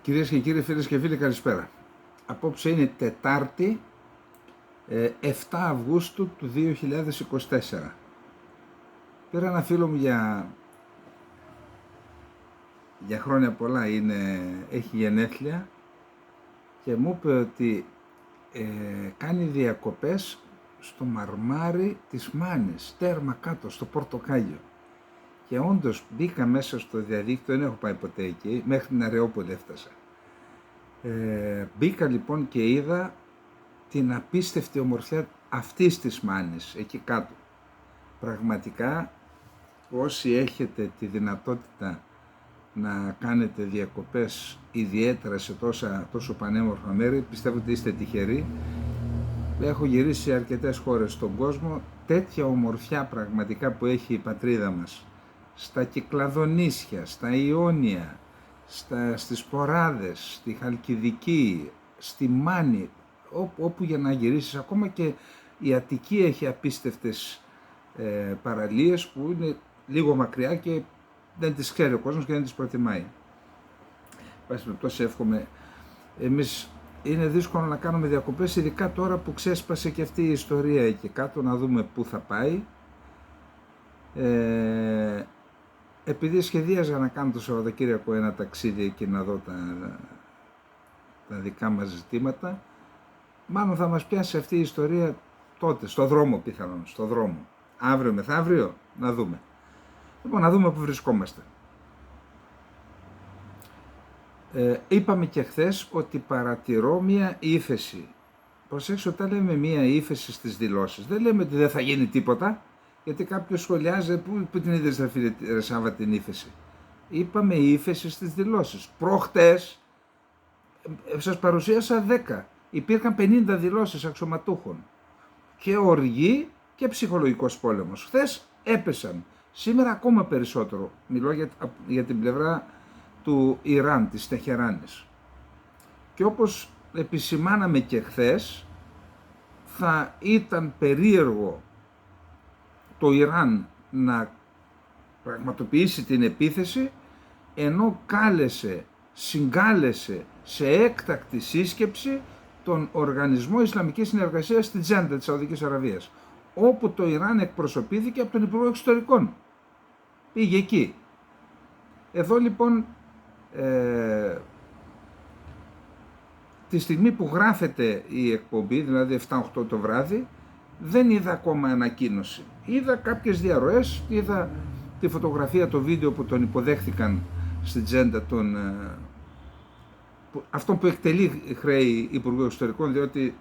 Κυρίες και κύριοι, φίλες και φίλοι, καλησπέρα. Απόψε είναι Τετάρτη, 7 Αυγούστου του 2024. Πήρα ένα φίλο μου για χρόνια πολλά, έχει γενέθλια και μου είπε ότι κάνει διακοπές στο μαρμάρι της Μάνης, τέρμα κάτω, στο Πορτοκάλιο. Και όντως μπήκα μέσα στο διαδίκτυο, δεν έχω πάει ποτέ εκεί, μέχρι την Αρεόπολη έφτασα. Μπήκα λοιπόν και είδα την απίστευτη ομορφιά αυτής της Μάνης, εκεί κάτω. Πραγματικά, όσοι έχετε τη δυνατότητα να κάνετε διακοπές ιδιαίτερα σε τόσο πανέμορφα μέρη, πιστεύω ότι είστε τυχεροί. Έχω γυρίσει σε αρκετές χώρες στον κόσμο, τέτοια ομορφιά πραγματικά που έχει η πατρίδα μας, στα Κυκλαδονήσια, στα Ιόνια, στις Ποράδες, στη Χαλκιδική, στη Μάνη, όπου για να γυρίσεις. Ακόμα και η Αττική έχει απίστευτες παραλίες που είναι λίγο μακριά και δεν τις ξέρει ο κόσμος και δεν τις προτιμάει. Πάση περιπτώσει, εύχομαι. Εμείς είναι δύσκολο να κάνουμε διακοπές, ειδικά τώρα που ξέσπασε και αυτή η ιστορία εκεί κάτω, να δούμε πού θα πάει. Επειδή σχεδίαζα να κάνω το Σαββατοκύριακο ένα ταξίδι εκεί να δω τα δικά μας ζητήματα, μάλλον θα μας πιάσει αυτή η ιστορία τότε, στο δρόμο πιθανόν, στο δρόμο. Αύριο μεθαύριο, να δούμε. Λοιπόν, να δούμε που βρισκόμαστε. Είπαμε και χθες ότι παρατηρώ μία ύφεση. Προσέξτε, όταν λέμε μία ύφεση στις δηλώσεις, δεν λέμε ότι δεν θα γίνει τίποτα, γιατί κάποιος σχολιάζει, πού την είδες ρε Σάββα την ύφεση. Είπαμε ύφεση στις δηλώσεις. Προχτές σας παρουσίασα 10. Υπήρχαν 50 δηλώσεις αξιωματούχων. Και οργή και ψυχολογικός πόλεμος. Χθες έπεσαν. Σήμερα ακόμα περισσότερο. Μιλώ για την πλευρά του Ιράν, της Τεχεράνης. Και όπως επισημάναμε και χθες, θα ήταν περίεργο το Ιράν να πραγματοποιήσει την επίθεση, ενώ συγκάλεσε σε έκτακτη σύσκεψη τον Οργανισμό Ισλαμικής Συνεργασίας στη Τζέντα της Σαουδικής Αραβίας, όπου το Ιράν εκπροσωπήθηκε από τον Υπουργό Εξωτερικών. Πήγε εκεί. Εδώ λοιπόν, τη στιγμή που γράφεται η εκπομπή, δηλαδή 7-8 το βράδυ, δεν είδα ακόμα ανακοίνωση. Είδα κάποιες διαρροές, είδα τη φωτογραφία, το βίντεο που τον υποδέχθηκαν στη Τζέντα, αυτόν που εκτελεί χρέη Υπουργού Εξωτερικών, διότι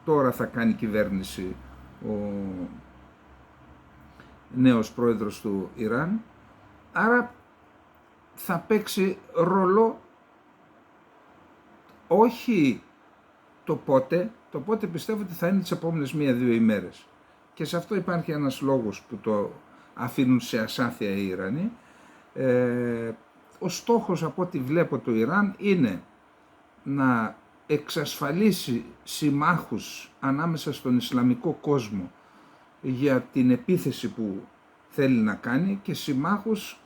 τώρα θα κάνει κυβέρνηση ο νέος πρόεδρος του Ιράν. Άρα θα παίξει ρόλο όχι το πότε πιστεύω ότι θα είναι τις επόμενες 1-2 ημέρες. Και σε αυτό υπάρχει ένας λόγος που το αφήνουν σε ασάφεια οι Ιρανοί. Ο στόχος, από ό,τι βλέπω, του Ιράν είναι να εξασφαλίσει συμμάχους ανάμεσα στον Ισλαμικό κόσμο για την επίθεση που θέλει να κάνει και συμμάχους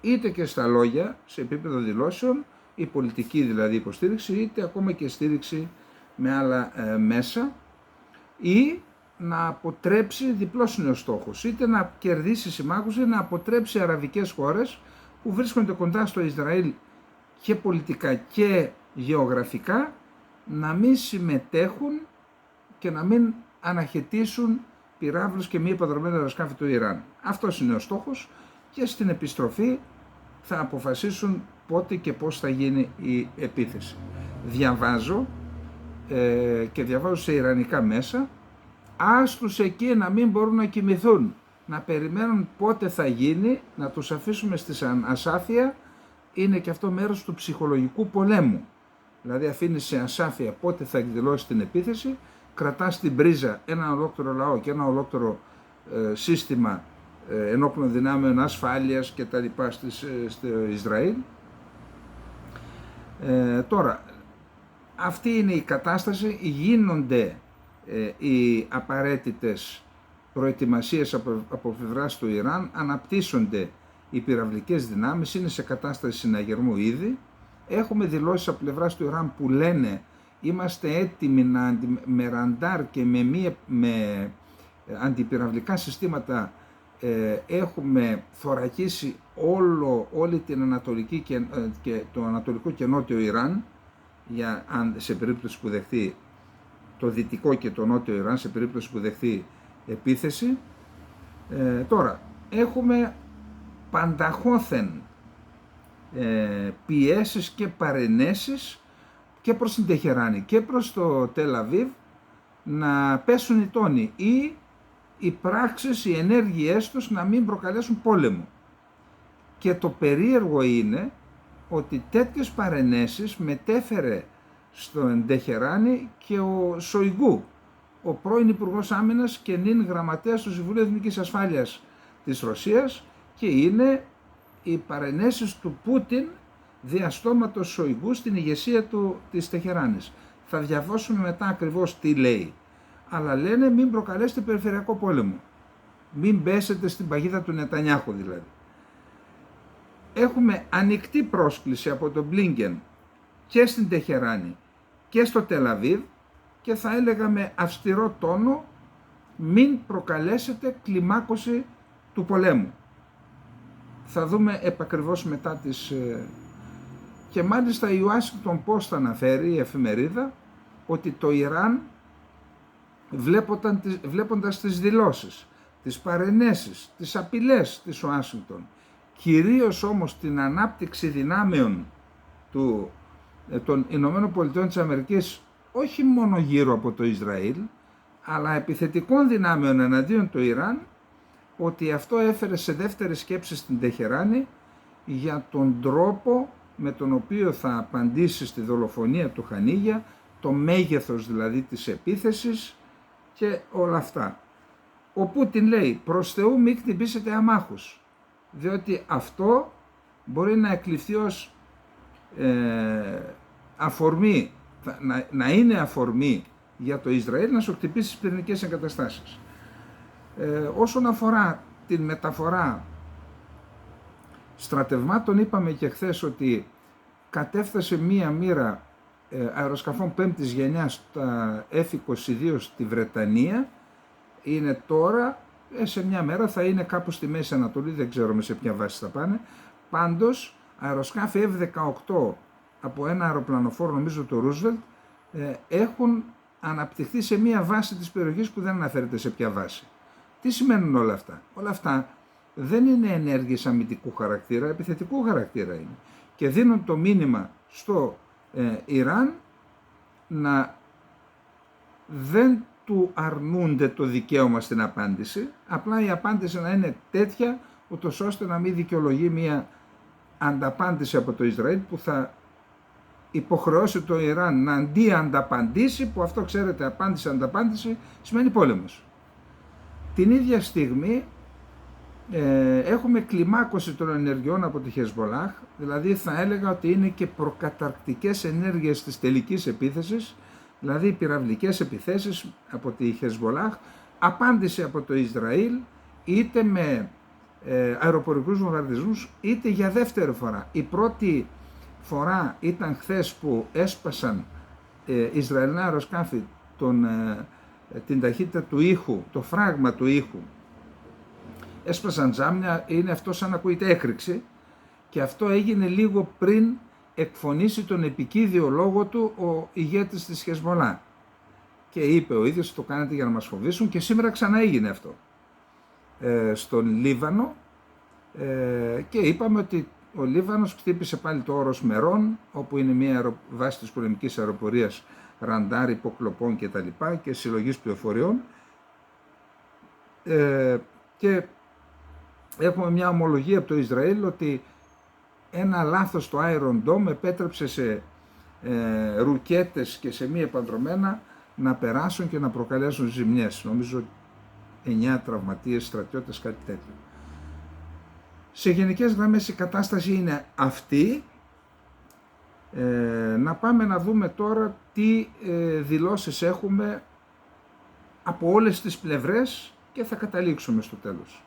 είτε και στα λόγια, σε επίπεδο δηλώσεων, η πολιτική δηλαδή υποστήριξη, είτε ακόμα και στήριξη με άλλα μέσα, ή να αποτρέψει, διπλός είναι ο στόχος, είτε να κερδίσει συμμάχους ή να αποτρέψει αραβικές χώρες που βρίσκονται κοντά στο Ισραήλ και πολιτικά και γεωγραφικά να μην συμμετέχουν και να μην αναχαιτήσουν πυράβλους και μη υποδρομένα αεροσκάφη του Ιράν. Αυτός είναι ο στόχος και στην επιστροφή θα αποφασίσουν πότε και πώς θα γίνει η επίθεση. Διαβάζω και διαβάζω σε ιρανικά μέσα, άστους εκεί να μην μπορούν να κοιμηθούν, να περιμένουν πότε θα γίνει, να τους αφήσουμε στη ασάφεια, είναι και αυτό μέρος του ψυχολογικού πολέμου. Δηλαδή αφήνεις σε ασάφεια πότε θα εκδηλώσει την επίθεση, κρατάς στην πρίζα ένα ολόκληρο λαό και ένα ολόκληρο σύστημα ενόπλων δυνάμεων ασφάλειας και τα λοιπά στο Ισραήλ. Τώρα, αυτή είναι η κατάσταση, γίνονται οι απαραίτητες προετοιμασίες από πλευράς του Ιράν, αναπτύσσονται οι πυραυλικές δυνάμεις, είναι σε κατάσταση συναγερμού ήδη, Έχουμε δηλώσεις από πλευράς του Ιράν που λένε είμαστε έτοιμοι με ραντάρ και με αντιπυραυλικά συστήματα έχουμε θωρακίσει όλη την Ανατολική και το Ανατολικό και Νότιο Ιράν, σε περίπτωση που δεχθεί το Δυτικό και το Νότιο Ιράν, σε περίπτωση που δεχθεί επίθεση. Τώρα, έχουμε πανταχώθεν πιέσεις και παρενέσεις και προς την Τεχεράνη και προς το Τελ Αβίβ να πέσουν οι τόνοι ή οι πράξεις, οι ενέργειές τους να μην προκαλέσουν πόλεμο. Και το περίεργο είναι ότι τέτοιες παρενέσεις μετέφερε στον Τεχεράνη και ο Σοϊγκού, ο πρώην Υπουργός Άμυνας και νυν γραμματέας του Συμβουλίου Εθνικής Ασφάλειας της Ρωσίας, και είναι οι παρενέσεις του Πούτιν διαστόματος Σοϊγκού στην ηγεσία της Τεχεράνης. Θα διαβάσουμε μετά ακριβώς τι λέει. Αλλά λένε μην προκαλέσετε περιφερειακό πόλεμο. Μην πέσετε στην παγίδα του Νετανιάχου δηλαδή. Έχουμε ανοιχτή πρόσκληση από τον Μπλίνκεν και στην Τεχεράνη και στο Τελ Αβίβ και θα έλεγα με αυστηρό τόνο μην προκαλέσετε κλιμάκωση του πολέμου. Θα δούμε επακριβώς μετά τις... Και μάλιστα η Washington Post αναφέρει, η εφημερίδα, ότι το Ιράν βλέποντας τις δηλώσεις, τις παρενέσεις, τις απειλές της Ουάσιγκτον, κυρίως όμως την ανάπτυξη δυνάμεων των Ηνωμένων Πολιτειών της Αμερικής, όχι μόνο γύρω από το Ισραήλ, αλλά επιθετικών δυνάμεων εναντίον του Ιράν, ότι αυτό έφερε σε δεύτερη σκέψη στην Τεχεράνη για τον τρόπο με τον οποίο θα απαντήσει στη δολοφονία του Χανίγια, το μέγεθος δηλαδή της επίθεσης και όλα αυτά. Ο Πούτιν λέει προς Θεού μη χτυπήσετε αμάχους, διότι αυτό μπορεί να εκλειφθεί ως αφορμή, να είναι αφορμή για το Ισραήλ να σου χτυπήσει τις πυρηνικές εγκαταστάσεις. Όσον αφορά την μεταφορά στρατευμάτων, είπαμε και χθες ότι κατέφτασε μία μοίρα αεροσκαφών 5ης γενιάς, τα F-22 στη Βρετανία. Είναι τώρα, σε μια μέρα θα είναι κάπου στη Μέση Ανατολή, δεν ξέρουμε σε ποια βάση θα πάνε. Πάντως αεροσκάφη F-18 από ένα αεροπλανοφόρο, νομίζω το Roosevelt, έχουν αναπτυχθεί σε μια βάση της περιοχής που δεν αναφέρεται σε ποια βάση. Τι σημαίνουν όλα αυτά? Όλα αυτά δεν είναι ενέργειες αμυντικού χαρακτήρα, επιθετικού χαρακτήρα είναι. Και δίνουν το μήνυμα στο Ιράν να δεν του αρνούνται το δικαίωμα στην απάντηση, απλά η απάντηση να είναι τέτοια, ούτως ώστε να μην δικαιολογεί μια ανταπάντηση από το Ισραήλ που θα υποχρεώσει το Ιράν να ανταπαντήσει, που αυτό ξέρετε, απάντηση-ανταπάντηση σημαίνει πόλεμος. Την ίδια στιγμή έχουμε κλιμάκωση των ενεργειών από τη Χεσμολάχ, δηλαδή θα έλεγα ότι είναι και προκαταρκτικές ενέργειες της τελικής επίθεσης, δηλαδή πυραυλικές επιθέσεις από τη Χεσμολάχ, απάντηση από το Ισραήλ είτε με αεροπορικούς βομβαρδισμούς είτε για δεύτερη φορά. Η πρώτη φορά ήταν χθες που έσπασαν Ισραηλινά αεροσκάφη την ταχύτητα του ήχου, το φράγμα του ήχου, έσπασαν τζάμια, είναι αυτό σαν να ακούγεται έκρηξη, και αυτό έγινε λίγο πριν εκφωνήσει τον επικίδιο λόγο του ο ηγέτης της Χεσμολά. Και είπε ο ίδιος, το κάνετε για να μας φοβήσουν, και σήμερα ξανά έγινε αυτό στον Λίβανο, και είπαμε ότι ο Λίβανος χτύπησε πάλι το όρος Μερών, όπου είναι μια βάση της πολεμικής αεροπορίας, ραντάρ, υποκλοπών και τα λοιπά και συλλογής πληροφοριών, και έχουμε μια ομολογία από το Ισραήλ ότι ένα λάθος στο Iron Dome επέτρεψε σε ρουκέτες και σε μη επανδρομένα να περάσουν και να προκαλέσουν ζημιές. Νομίζω 9 τραυματίες στρατιώτες, κάτι τέτοιο. Σε γενικές γραμμές η κατάσταση είναι αυτή. Να πάμε να δούμε τώρα τι δηλώσεις έχουμε από όλες τις πλευρές και θα καταλήξουμε στο τέλος.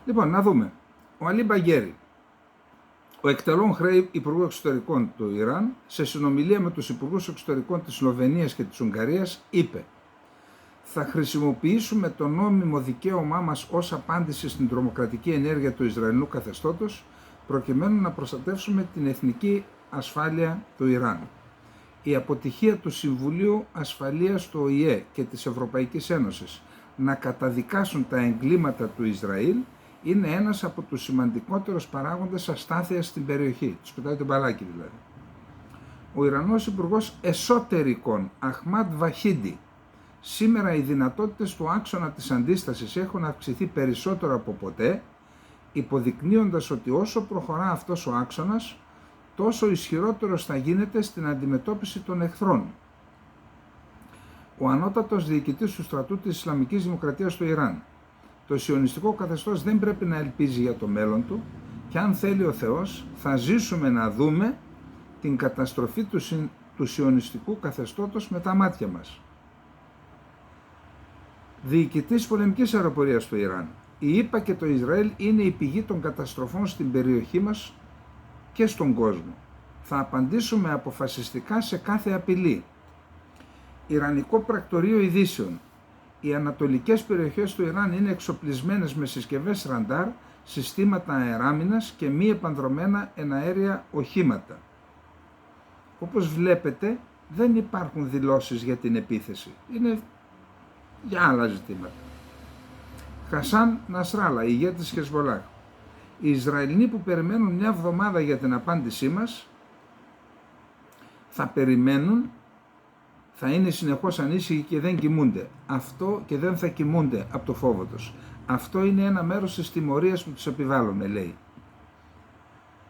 Λοιπόν, να δούμε. Ο Αλή Μπαγκέρι, Ο εκτελών χρέη Υπουργού Εξωτερικών του Ιράν, σε συνομιλία με τους Υπουργούς Εξωτερικών της Σλοβενίας και της Ουγγαρίας, είπε: «Θα χρησιμοποιήσουμε το νόμιμο δικαίωμά μας ως απάντηση στην τρομοκρατική ενέργεια του Ισραηλινού καθεστώτος, προκειμένου να προστατεύσουμε την εθνική ασφάλεια του Ιράν. Η αποτυχία του Συμβουλίου Ασφαλείας του ΟΗΕ και της Ευρωπαϊκής Ένωσης να καταδικάσουν τα εγκλήματα του Ισραήλ είναι ένας από τους σημαντικότερους παράγοντες αστάθειας στην περιοχή». Τους πετάει τον μπαλάκι δηλαδή. Ο Ιρανός Υπουργός Εσωτερικών, Αχμάντ Βαχίντι: «Σήμερα οι δυνατότητες του άξονα της αντίστασης έχουν αυξηθεί περισσότερο από ποτέ, υποδεικνύοντας ότι όσο προχωρά αυτός ο άξονας, τόσο ισχυρότερος θα γίνεται στην αντιμετώπιση των εχθρών». Ο ανώτατος διοικητής του στρατού της Ισλαμικής Δημοκρατίας του Ιράν: «Το σιωνιστικό καθεστώς δεν πρέπει να ελπίζει για το μέλλον του και αν θέλει ο Θεός θα ζήσουμε να δούμε την καταστροφή του σιωνιστικού καθεστώτος με τα μάτια μας». Διοικητής πολεμικής αεροπορίας του Ιράν: «Η ΗΠΑ και το Ισραήλ είναι η πηγή των καταστροφών στην περιοχή μας και στον κόσμο. Θα απαντήσουμε αποφασιστικά σε κάθε απειλή». Ιρανικό πρακτορείο ειδήσεων: «Οι ανατολικές περιοχές του Ιράν είναι εξοπλισμένες με συσκευές ραντάρ, συστήματα αεράμινας και μη επανδρομένα εναέρια οχήματα». Όπως βλέπετε, δεν υπάρχουν δηλώσεις για την επίθεση. Είναι για άλλα ζητήματα. Χασάν Νασράλα, ηγέτης Χεσμολάχ: «Οι Ισραηλινοί που περιμένουν μια εβδομάδα για την απάντησή μας θα περιμένουν, θα είναι συνεχώς ανήσυχοι και δεν κοιμούνται. Αυτό και δεν θα κοιμούνται από το φόβο τους. Αυτό είναι ένα μέρος της τιμωρίας που τους επιβάλλουμε», λέει.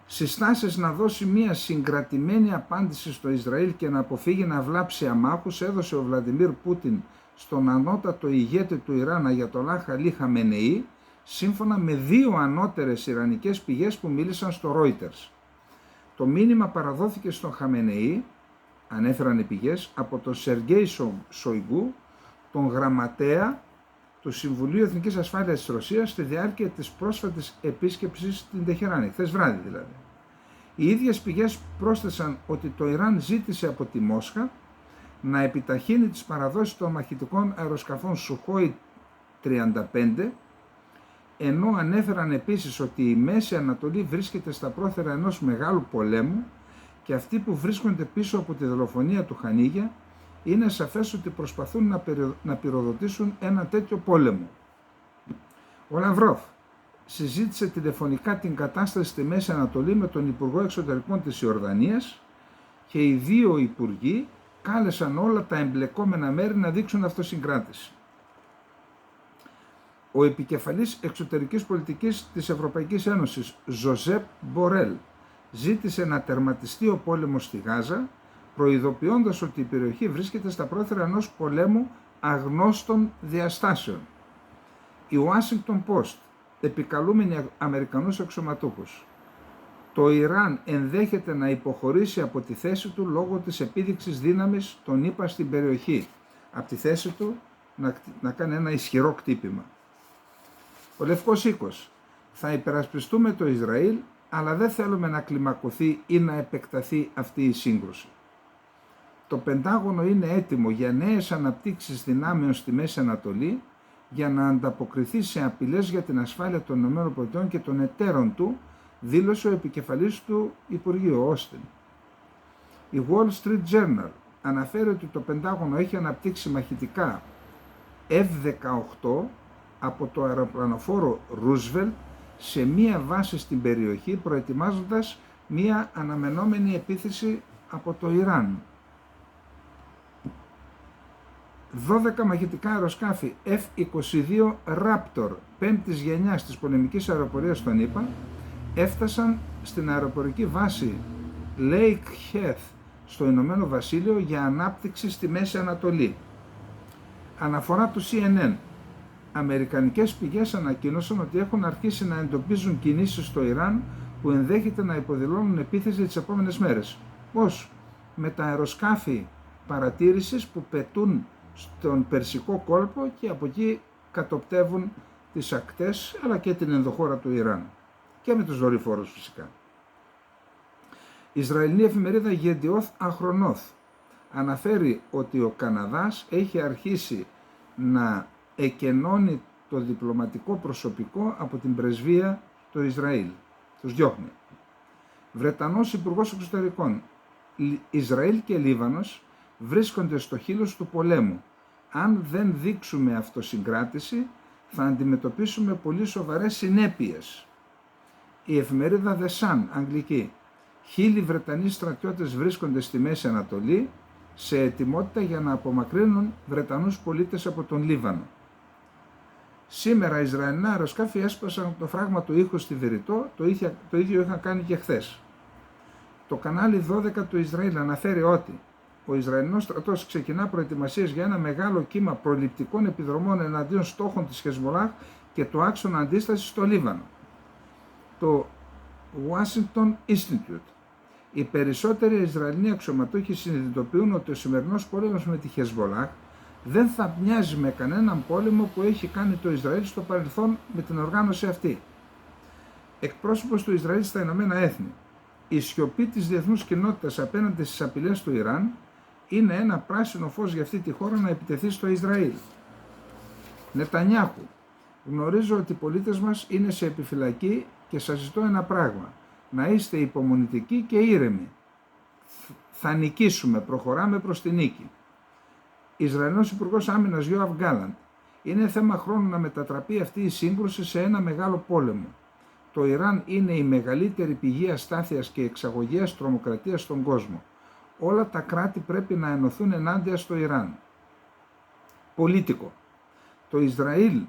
Συστάσεις να δώσει μια συγκρατημένη απάντηση στο Ισραήλ και να αποφύγει να βλάψει αμάχους έδωσε ο Βλαντιμίρ Πούτιν στον ανώτατο ηγέτη του Ιράν, Αγιατολάχ Αλί Χαμενεή, σύμφωνα με 2 ανώτερες ιρανικές πηγές που μίλησαν στο Reuters. Το μήνυμα παραδόθηκε στον Χαμενεή, ανέφεραν οι πηγές, από τον Σεργέη Σοϊγκού, τον γραμματέα του Συμβουλίου Εθνικής Ασφάλειας της Ρωσίας, στη διάρκεια της πρόσφατης επίσκεψης στην Τεχεράνη, χθες βράδυ δηλαδή. Οι ίδιες πηγές πρόσθεσαν ότι το Ιράν ζήτησε από τη Μόσχα να επιταχύνει τις παραδόσεις των μαχητικών αεροσκαφών Σουχόι 35, ενώ ανέφεραν επίσης ότι η Μέση Ανατολή βρίσκεται στα πρόθυρα ενός μεγάλου πολέμου και αυτοί που βρίσκονται πίσω από τη δολοφονία του Χανίγια είναι σαφές ότι προσπαθούν να πυροδοτήσουν ένα τέτοιο πόλεμο. Ο Λαυρόφ συζήτησε τηλεφωνικά την κατάσταση στη Μέση Ανατολή με τον Υπουργό Εξωτερικών της Ιορδανίας και οι 2 υπουργοί κάλεσαν όλα τα εμπλεκόμενα μέρη να δείξουν αυτοσυγκράτηση. Ο επικεφαλής εξωτερικής πολιτικής της Ευρωπαϊκής Ένωσης, Ζωζέπ Μπορέλ, ζήτησε να τερματιστεί ο πόλεμος στη Γάζα, προειδοποιώντας ότι η περιοχή βρίσκεται στα πρόθυρα ενός πολέμου αγνώστων διαστάσεων. Η Washington Post, επικαλούμενοι Αμερικανούς αξιωματούχους: «Το Ιράν ενδέχεται να υποχωρήσει από τη θέση του λόγω της επίδειξης δύναμης των ΗΠΑ στην περιοχή». Από τη θέση του να κάνει ένα ισχυρό κτύπημα. Ο Λευκός Οίκος: «Θα υπερασπιστούμε το Ισραήλ, αλλά δεν θέλουμε να κλιμακωθεί ή να επεκταθεί αυτή η σύγκρουση. Το Πεντάγωνο είναι έτοιμο για νέες αναπτύξεις δυνάμεων στη Μέση Ανατολή για να ανταποκριθεί σε απειλές για την ασφάλεια των ΗΠΑ και των εταίρων του», δήλωσε ο επικεφαλής του Υπουργείου, Όστιν. Η Wall Street Journal αναφέρει ότι το Πεντάγωνο έχει αναπτύξει μαχητικά F-18 από το αεροπλανοφόρο Roosevelt σε μία βάση στην περιοχή, προετοιμάζοντας μία αναμενόμενη επίθεση από το Ιράν. 12 μαχητικά αεροσκάφη F-22 Raptor 5ης γενιάς της πολεμικής αεροπορίας των ΗΠΑ έφτασαν στην αεροπορική βάση Lake Heath στο Ηνωμένο Βασίλειο για ανάπτυξη στη Μέση Ανατολή. Αναφορά του CNN. Αμερικανικές πηγές ανακοίνωσαν ότι έχουν αρχίσει να εντοπίζουν κινήσεις στο Ιράν που ενδέχεται να υποδηλώνουν επίθεση τις επόμενες μέρες. Πώς? Με τα αεροσκάφη παρατήρησης που πετούν στον Περσικό κόλπο και από εκεί κατοπτεύουν τις ακτές αλλά και την ενδοχώρα του Ιράν. Και με τους δορυφόρους φυσικά. Η Ισραηλινή εφημερίδα Γεντιόθ Αχρονόθ αναφέρει ότι ο Καναδάς έχει αρχίσει να εκενώνει το διπλωματικό προσωπικό από την πρεσβεία του Ισραήλ. Τους διώχνει. Βρετανός Υπουργός Εξωτερικών. Ισραήλ και Λίβανος βρίσκονται στο χείλος του πολέμου. Αν δεν δείξουμε αυτοσυγκράτηση, θα αντιμετωπίσουμε πολύ σοβαρές συνέπειες. Η εφημερίδα The Sun, αγγλική. 1000 Βρετανοί στρατιώτες βρίσκονται στη Μέση Ανατολή σε ετοιμότητα για να απομακρύνουν Βρετανούς πολίτες από τον Λίβανο. Σήμερα Ισραηλινά αεροσκάφη έσπασαν το φράγμα του ήχου στη Βηρητό, το ίδιο είχαν κάνει και χθες. Το κανάλι 12 του Ισραήλ αναφέρει ότι ο Ισραηλινός στρατός ξεκινά προετοιμασίες για ένα μεγάλο κύμα προληπτικών επιδρομών εναντίον στόχων της Χεσμολάχ και του άξονα αντίστασης στο Λίβανο. Το Washington Institute. Οι περισσότεροι Ισραηλινοί αξιωματούχοι συνειδητοποιούν ότι ο σημερινός πόλεμος με τη Χεσμολάχ δεν θα μοιάζει με κανέναν πόλεμο που έχει κάνει το Ισραήλ στο παρελθόν με την οργάνωση αυτή. Εκπρόσωπος του Ισραήλ στα Ηνωμένα Έθνη. Η σιωπή της διεθνούς κοινότητας απέναντι στις απειλές του Ιράν είναι ένα πράσινο φως για αυτή τη χώρα να επιτεθεί στο Ισραήλ. Νετανιάχου. Γνωρίζω ότι οι πολίτες μας είναι σε επιφυλακή και σας ζητώ ένα πράγμα. Να είστε υπομονητικοί και ήρεμοι. Θα νικήσουμε, προχωράμε προς τη νίκη. Ισραηλινός Υπουργός Άμυνας Γιόαβ Γκάλαντ. Είναι θέμα χρόνου να μετατραπεί αυτή η σύγκρουση σε ένα μεγάλο πόλεμο. Το Ιράν είναι η μεγαλύτερη πηγή αστάθειας και εξαγωγέας τρομοκρατίας στον κόσμο. Όλα τα κράτη πρέπει να ενωθούν ενάντια στο Ιράν. Πολίτικο. Το Ισραήλ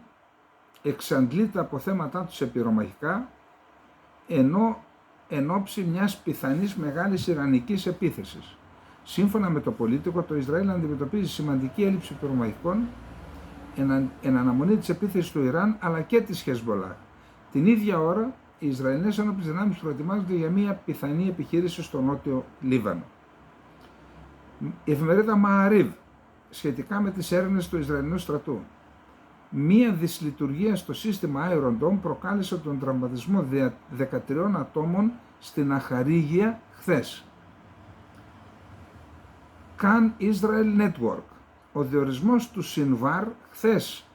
εξαντλεί τα αποθέματά του σε πυρομαχικά, ενώ εν ώψη μιας πιθανής μεγάλης ιρανικής επίθεσης. Σύμφωνα με το Πολίτικο, το Ισραήλ αντιμετωπίζει σημαντική έλλειψη πυρομαχικών εν αναμονή της επίθεσης του Ιράν αλλά και της Χεσμολάχ. Την ίδια ώρα, οι Ισραηλινές ένοπλες δυνάμεις προετοιμάζονται για μια πιθανή επιχείρηση στο νότιο Λίβανο. Η εφημερίδα Μααρίβ, σχετικά με τις έρευνες του Ισραηλινού στρατού. Μία δυσλειτουργία στο σύστημα Iron Dome προκάλεσε τον τραυματισμό 13 ατόμων στην Αχαρίγια χθες. Can Israel Network. Ο διορισμός του Σινβάρ χθες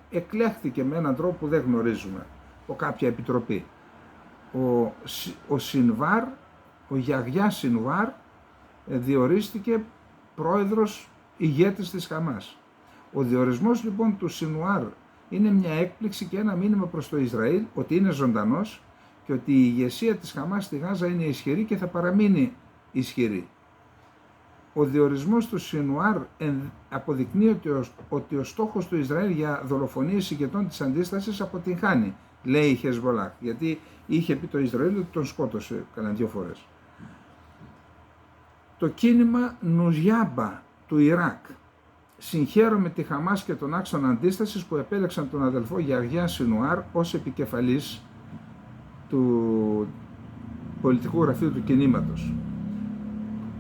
εκλέχθηκε με έναν τρόπο που δεν γνωρίζουμε από κάποια επιτροπή. Ο Σινβάρ, ο Γιαγιά Σινβάρ, διορίστηκε πρόεδρος ηγέτης της Χαμάς. Ο διορισμός λοιπόν του Σινουάρ είναι μια έκπληξη και ένα μήνυμα προς το Ισραήλ ότι είναι ζωντανός και ότι η ηγεσία της Χαμάς στη Γάζα είναι ισχυρή και θα παραμείνει ισχυρή. Ο διορισμός του Σινουάρ αποδεικνύει ότι ο στόχος του Ισραήλ για δολοφονίες ηγετών της αντίστασης αποτυγχάνει, λέει η Χεσμολάχ, γιατί είχε πει το Ισραήλ ότι τον σκότωσε κανένα 2 φορές. Το κίνημα Νουζιάμπα του Ιράκ. Συγχαίρομαι τη Χαμάς και τον άξονα αντίστασης που επέλεξαν τον αδελφό Γιαγιά Σινουάρ ως επικεφαλής του πολιτικού γραφείου του κινήματος.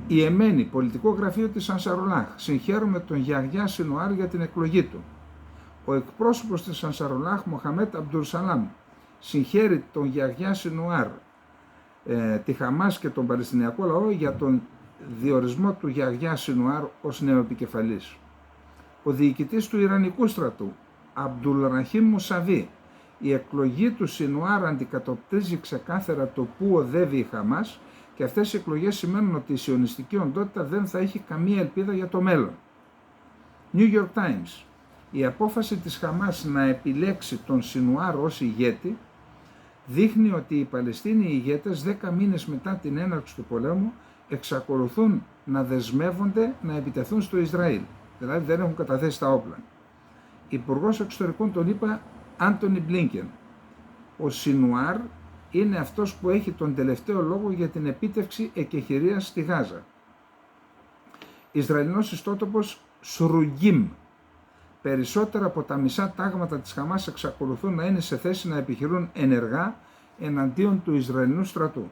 Η Εμένη, πολιτικό γραφείο της Ανσαρουλάχ. Συγχαίρομαι τον Γιαγιά Σινουάρ για την εκλογή του. Ο εκπρόσωπος της Ανσαρουλάχ, Μοχαμέτ Αμπτουρσαλάμ, συγχαίρει τον Γιαγιά Σινουάρ, τη Χαμάς και τον Παλαιστινιακό λαό για τον διορισμό του Γιαγιά Σινουάρ ως νέο επικεφαλής. Ο διοικητής του Ιρανικού στρατού, Αμπτουλραχίμ Μουσαβί, η εκλογή του Σινουάρ αντικατοπτρίζει ξεκάθαρα το πού οδεύει η Χαμάς και αυτές οι εκλογές σημαίνουν ότι η σιωνιστική οντότητα δεν θα έχει καμία ελπίδα για το μέλλον. New York Times. Η απόφαση της Χαμάς να επιλέξει τον Σινουάρ ως ηγέτη δείχνει ότι οι Παλαιστίνοι ηγέτες 10 μήνες μετά την έναρξη του πολέμου εξακολουθούν να δεσμεύονται να επιτεθούν στο Ισραήλ. Δηλαδή δεν έχουν καταθέσει τα όπλα. Υπουργός Εξωτερικών τον είπα Άντονι Μπλίνκεν. Ο Σινουάρ είναι αυτός που έχει τον τελευταίο λόγο για την επίτευξη εκεχηρίας στη Γάζα. Ισραηλινός ιστότοπος Σρουγκίμ. Περισσότερα από τα μισά τάγματα της Χαμάς εξακολουθούν να είναι σε θέση να επιχειρούν ενεργά εναντίον του Ισραηλινού στρατού.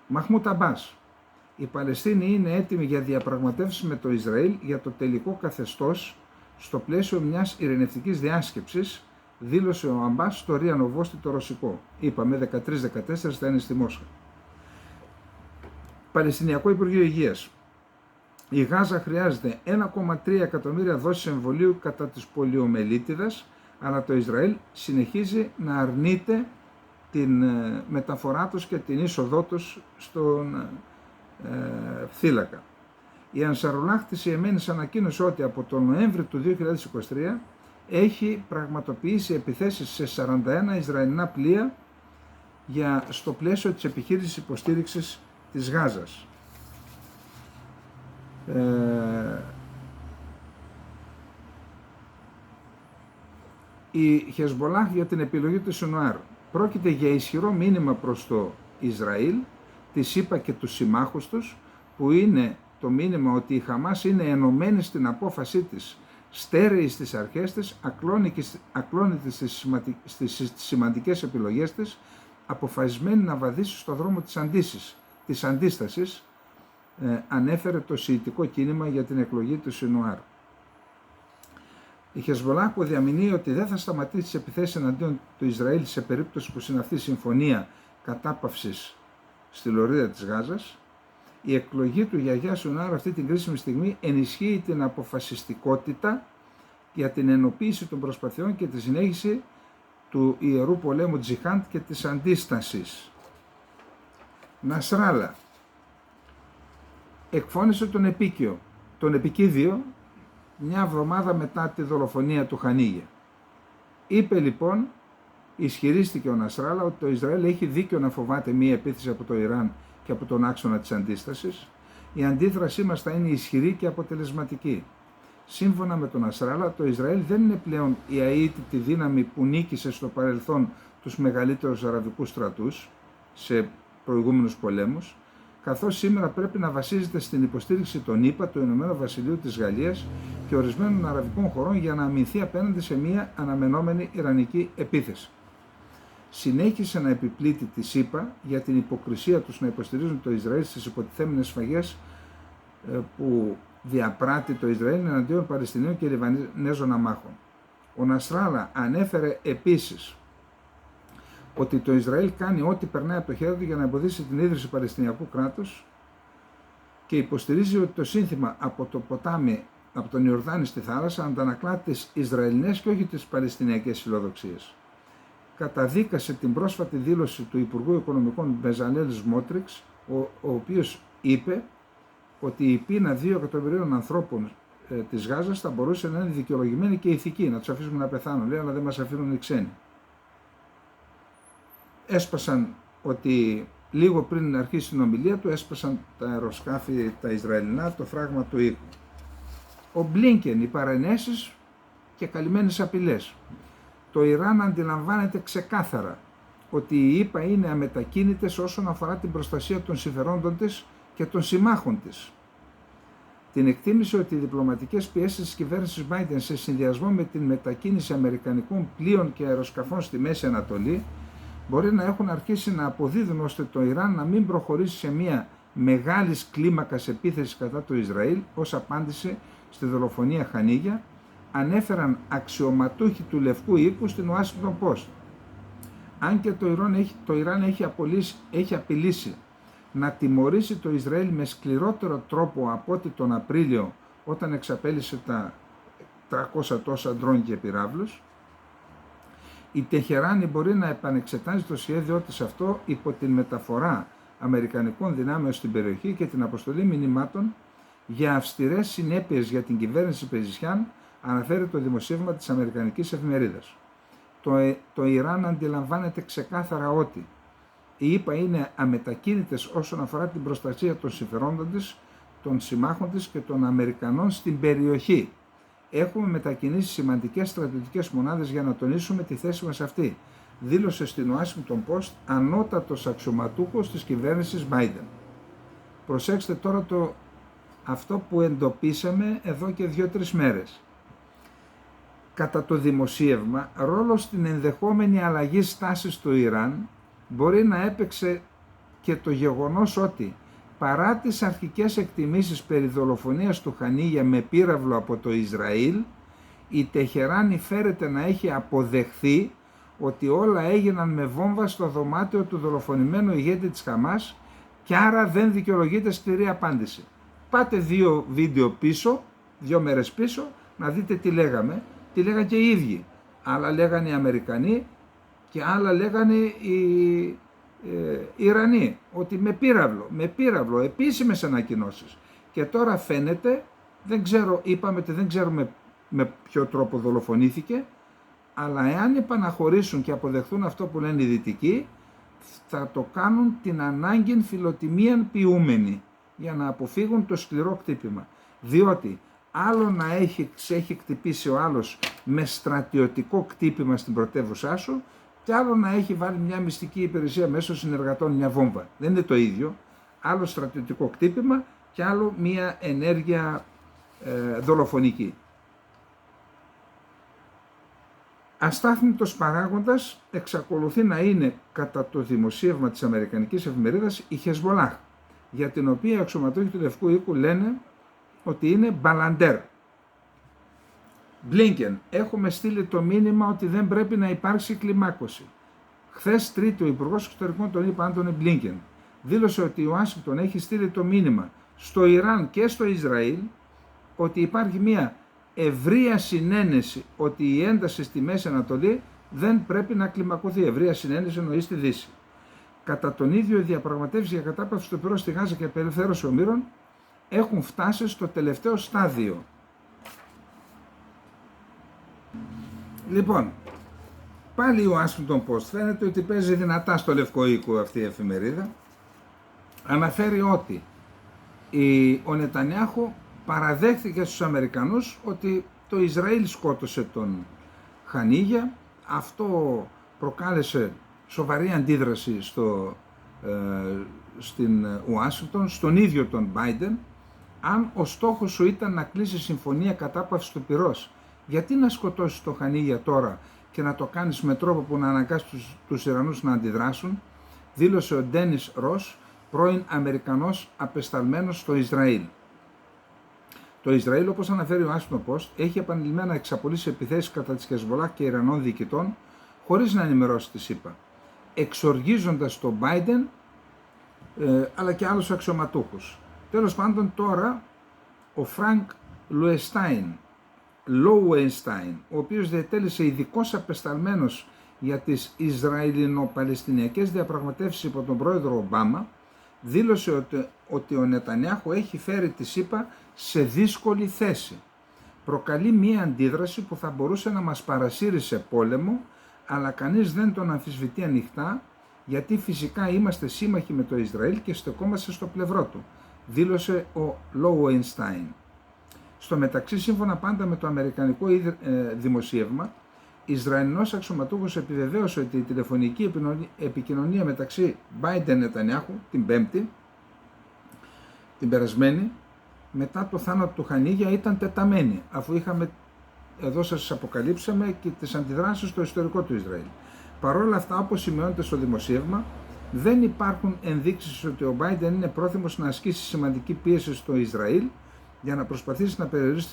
Μαχμούτ Αμπάς. Οι Παλαιστίνοι είναι έτοιμοι για διαπραγματεύσεις με το Ισραήλ για το τελικό καθεστώς στο πλαίσιο μιας ειρηνευτικής διάσκεψης, δήλωσε ο Αμπάς στο Ρία Νοβόστι το ρωσικό. Είπαμε 13-14 θα είναι στη Μόσχα. Παλαιστινιακό Υπουργείο Υγείας. Η Γάζα χρειάζεται 1,3 εκατομμύρια δόσεις εμβολίου κατά της πολιομελίτιδας, αλλά το Ισραήλ συνεχίζει να αρνείται την μεταφορά τους και την είσοδό τους στον θύλακα. Η Ανσαρουλάχ της Ιεμένης ανακοίνωσε ότι από τον Νοέμβρη του 2023 έχει πραγματοποιήσει επιθέσεις σε 41 Ισραηλινά πλοία στο πλαίσιο της επιχείρησης υποστήριξης της Γάζας. Η Χεσμολάχ για την επιλογή του Σινουάρ. Πρόκειται για ισχυρό μήνυμα προς το Ισραήλ, τη ΗΠΑ και τους συμμάχους τους, που είναι το μήνυμα ότι η Χαμάς είναι ενωμένη στην απόφασή της, στέρεη στις αρχές της, ακλόνητη στις σημαντικές επιλογές της, αποφασισμένη να βαδίσει στο δρόμο της αντίστασης, ανέφερε το σιητικό κίνημα για την εκλογή του Σινουάρ. Η Χεσμολάχ που διαμηνύει ότι δεν θα σταματήσει τις επιθέσεις εναντίον του Ισραήλ σε περίπτωση που συναυθεί συμφωνία κατάπαυσης στη λωρίδα της Γάζας, η εκλογή του Γιαγιά Σινουάρ αυτή την κρίσιμη στιγμή ενισχύει την αποφασιστικότητα για την ενοποίηση των προσπαθειών και τη συνέχιση του ιερού πολέμου Τζιχάντ και της αντίστασης. Νασράλα εκφώνησε τον επικίδιο μια εβδομάδα μετά τη δολοφονία του Χανίγια. Είπε λοιπόν, ισχυρίστηκε ο Νασράλα, ότι το Ισραήλ έχει δίκιο να φοβάται μία επίθεση από το Ιράν και από τον άξονα της αντίστασης. Η αντίδρασή μας θα είναι ισχυρή και αποτελεσματική. Σύμφωνα με τον Νασράλα, το Ισραήλ δεν είναι πλέον η αίτητη δύναμη που νίκησε στο παρελθόν τους μεγαλύτερους αραβικούς στρατούς σε προηγούμενους πολέμους, καθώς σήμερα πρέπει να βασίζεται στην υποστήριξη των ΗΠΑ, του Ηνωμένου Βασιλείου, της Γαλλίας και ορισμένων αραβικών χωρών για να αμυνθεί απέναντι σε μια αναμενόμενη ιρανική επίθεση. Συνέχισε να επιπλήττει τις ΗΠΑ για την υποκρισία τους να υποστηρίζουν το Ισραήλ στις υποτιθέμενες σφαγές που διαπράττει το Ισραήλ εναντίον Παλαιστινίων και Λιβανέζων αμάχων. Ο Νασράλα ανέφερε επίσης ότι το Ισραήλ κάνει ό,τι περνάει από το χέρι του για να εμποδίσει την ίδρυση Παλαιστινιακού κράτους και υποστηρίζει ότι το σύνθημα από το ποτάμι, από τον Ιορδάνη στη θάλασσα, αντανακλά τις Ισραηλινές και όχι τις Παλαιστινιακές φιλοδοξίες. Καταδίκασε την πρόσφατη δήλωση του Υπουργού Οικονομικών Μπεζαλέλ Σμότριξ, ο οποίος είπε ότι η πείνα 2 εκατομμυρίων ανθρώπων της Γάζας θα μπορούσε να είναι δικαιολογημένη και ηθική, να τους αφήσουμε να πεθάνουν, λέει, αλλά δεν μας αφήνουν οι ξένοι. Έσπασαν ότι λίγο πριν αρχίσει την ομιλία του, έσπασαν τα αεροσκάφη τα Ισραηλινά, το φράγμα του οίκου. Ο Μπλίνκεν, οι παρενέσεις και καλυμμένες απειλές. Το Ιράν αντιλαμβάνεται ξεκάθαρα ότι οι ΗΠΑ είναι αμετακίνητες όσον αφορά την προστασία των συμφερόντων της και των συμμάχων της. Την εκτίμησε ότι οι διπλωματικές πιέσεις της κυβέρνησης Biden σε συνδυασμό με την μετακίνηση αμερικανικών πλοίων και αεροσκαφών στη Μέση Ανατολή μπορεί να έχουν αρχίσει να αποδίδουν ώστε το Ιράν να μην προχωρήσει σε μια μεγάλης κλίμακας επίθεση κατά του Ισραήλ ως απάντηση στη δολοφονία Χανίγια, ανέφεραν αξιωματούχοι του Λευκού Οίκου στην Washington Post. Αν και το Ιράν έχει απειλήσει να τιμωρήσει το Ισραήλ με σκληρότερο τρόπο από ό,τι τον Απρίλιο, όταν εξαπέλυσε τα 300 τόσα ντρόν και πυράβλους, η Τεχεράνη μπορεί να επανεξετάζει το σχέδιό της αυτό υπό την μεταφορά αμερικανικών δυνάμεων στην περιοχή και την αποστολή μηνυμάτων για αυστηρές συνέπειες για την κυβέρνηση Πεζησιάν, αναφέρει το δημοσίευμα της Αμερικανικής Εφημερίδας. Το Ιράν αντιλαμβάνεται ξεκάθαρα ότι οι ΗΠΑ είναι αμετακίνητες όσον αφορά την προστασία των συμφερόντων της, των συμμάχων της και των Αμερικανών στην περιοχή. Έχουμε μετακινήσει σημαντικές στρατιωτικές μονάδες για να τονίσουμε τη θέση μας αυτή, δήλωσε στην Washington Post ανώτατος αξιωματούχος της κυβέρνησης Biden. Προσέξτε τώρα αυτό που εντοπίσαμε εδώ και 2-3 μέρες. Κατά το δημοσίευμα, ρόλο στην ενδεχόμενη αλλαγή στάσης του Ιράν μπορεί να έπαιξε και το γεγονός ότι παρά τις αρχικές εκτιμήσεις περί δολοφονίας του Χανίγια με πύραυλο από το Ισραήλ, η Τεχεράνη φέρεται να έχει αποδεχθεί ότι όλα έγιναν με βόμβα στο δωμάτιο του δολοφονημένου ηγέτη της Χαμάς και άρα δεν δικαιολογείται σκληρή απάντηση. Πάτε 2 βίντεο πίσω, 2 μέρες πίσω, να δείτε τι λέγαμε. Τι λέγανε και οι ίδιοι. Άλλα λέγανε οι Αμερικανοί και άλλα λέγανε οι Ιρανοί. Ότι με πύραυλο, επίσημες ανακοινώσεις. Και τώρα φαίνεται, δεν ξέρω, είπαμε ότι δεν ξέρουμε με ποιο τρόπο δολοφονήθηκε, αλλά εάν επαναχωρήσουν και αποδεχθούν αυτό που λένε οι Δυτικοί, θα το κάνουν την ανάγκην φιλοτιμίαν ποιούμενη, για να αποφύγουν το σκληρό χτύπημα. Διότι άλλο να έχει χτυπήσει ο άλλος με στρατιωτικό χτύπημα στην πρωτεύουσά σου, και άλλο να έχει βάλει μια μυστική υπηρεσία μέσω συνεργατών μια βόμβα. Δεν είναι το ίδιο. Άλλο στρατιωτικό χτύπημα και άλλο μια ενέργεια δολοφονική. Αστάθμητος παράγοντας εξακολουθεί να είναι, κατά το δημοσίευμα της Αμερικανικής εφημερίδας, η Χεσμολάχ, για την οποία οι αξιωματούχοι του Λευκού Οίκου λένε ότι είναι μπαλαντέρ. Μπλίνκεν, έχουμε στείλει το μήνυμα ότι δεν πρέπει να υπάρξει κλιμάκωση. Χθες Τρίτη ο Υπουργός Εξωτερικών των ΗΠΑ, Άντονι Μπλίνκεν, δήλωσε ότι η Ουάσιγκτον έχει στείλει το μήνυμα στο Ιράν και στο Ισραήλ ότι υπάρχει μια ευρεία συνένεση ότι η ένταση στη Μέση Ανατολή δεν πρέπει να κλιμακωθεί. Ευρεία συνένεση εννοεί στη Δύση. Κατά τον ίδιο, οι διαπραγματεύσεις για κατάπαυση του πυρός στη Γάζα και απελευθέρωση ομήρων έχουν φτάσει στο τελευταίο στάδιο. Λοιπόν, πάλι ο Washington Post φαίνεται ότι παίζει δυνατά στο Λευκό Οίκο αυτή η εφημερίδα. Αναφέρει ότι ο Νετανιάχου παραδέχθηκε στους Αμερικανούς ότι το Ισραήλ σκότωσε τον Χανίγια. Αυτό προκάλεσε σοβαρή αντίδραση στην Ουάσιγκτον, στον ίδιο τον Biden. Αν ο στόχος σου ήταν να κλείσει συμφωνία κατάπαυσης του πυρός, γιατί να σκοτώσεις τον Χανίγια τώρα και να το κάνεις με τρόπο που να αναγκάσει τους Ιρανούς να αντιδράσουν, δήλωσε ο Ντένις Ρος, πρώην Αμερικανός απεσταλμένος στο Ισραήλ. Το Ισραήλ, όπως αναφέρει ο Washington Post, έχει επανειλημμένα εξαπολύσει επιθέσεις κατά της Χεσμολάχ και Ιρανών διοικητών χωρίς να ενημερώσει τη ΣΥΠΑ, εξοργίζοντας τον Biden αλλά και άλλους αξιωματούχους. Τέλος πάντων, τώρα ο Φρανκ Λόουενστάιν, ο οποίος διετέλεσε ειδικός απεσταλμένος για τις Ισραηλινο-Παλαιστινιακές διαπραγματεύσεις υπό τον πρόεδρο Ομπάμα, δήλωσε ότι ο Νετανιάχου έχει φέρει τη ΣΥΠΑ σε δύσκολη θέση. Προκαλεί μία αντίδραση που θα μπορούσε να μας παρασύρει σε πόλεμο, αλλά κανείς δεν τον αμφισβητεί ανοιχτά, γιατί φυσικά είμαστε σύμμαχοι με το Ισραήλ και στεκόμαστε στο πλευρό του, δήλωσε ο Λόουενστάιν. Στο μεταξύ, σύμφωνα πάντα με το αμερικανικό δημοσίευμα, Ισραηλινός αξιωματούχος επιβεβαίωσε ότι η τηλεφωνική επικοινωνία μεταξύ Biden-Νετανιάχου την Πέμπτη, την περασμένη, μετά το θάνατο του Χανίγια ήταν τεταμένη, αφού εδώ σας αποκαλύψαμε και τις αντιδράσεις στο ιστορικό του Ισραήλ. Παρ' όλα αυτά, όπως σημειώνεται στο δημοσίευμα, δεν υπάρχουν ενδείξεις ότι ο Biden είναι πρόθυμος να ασκήσει σημαντική πίεση στο Ισραήλ για να προσπαθήσει να περιορίσει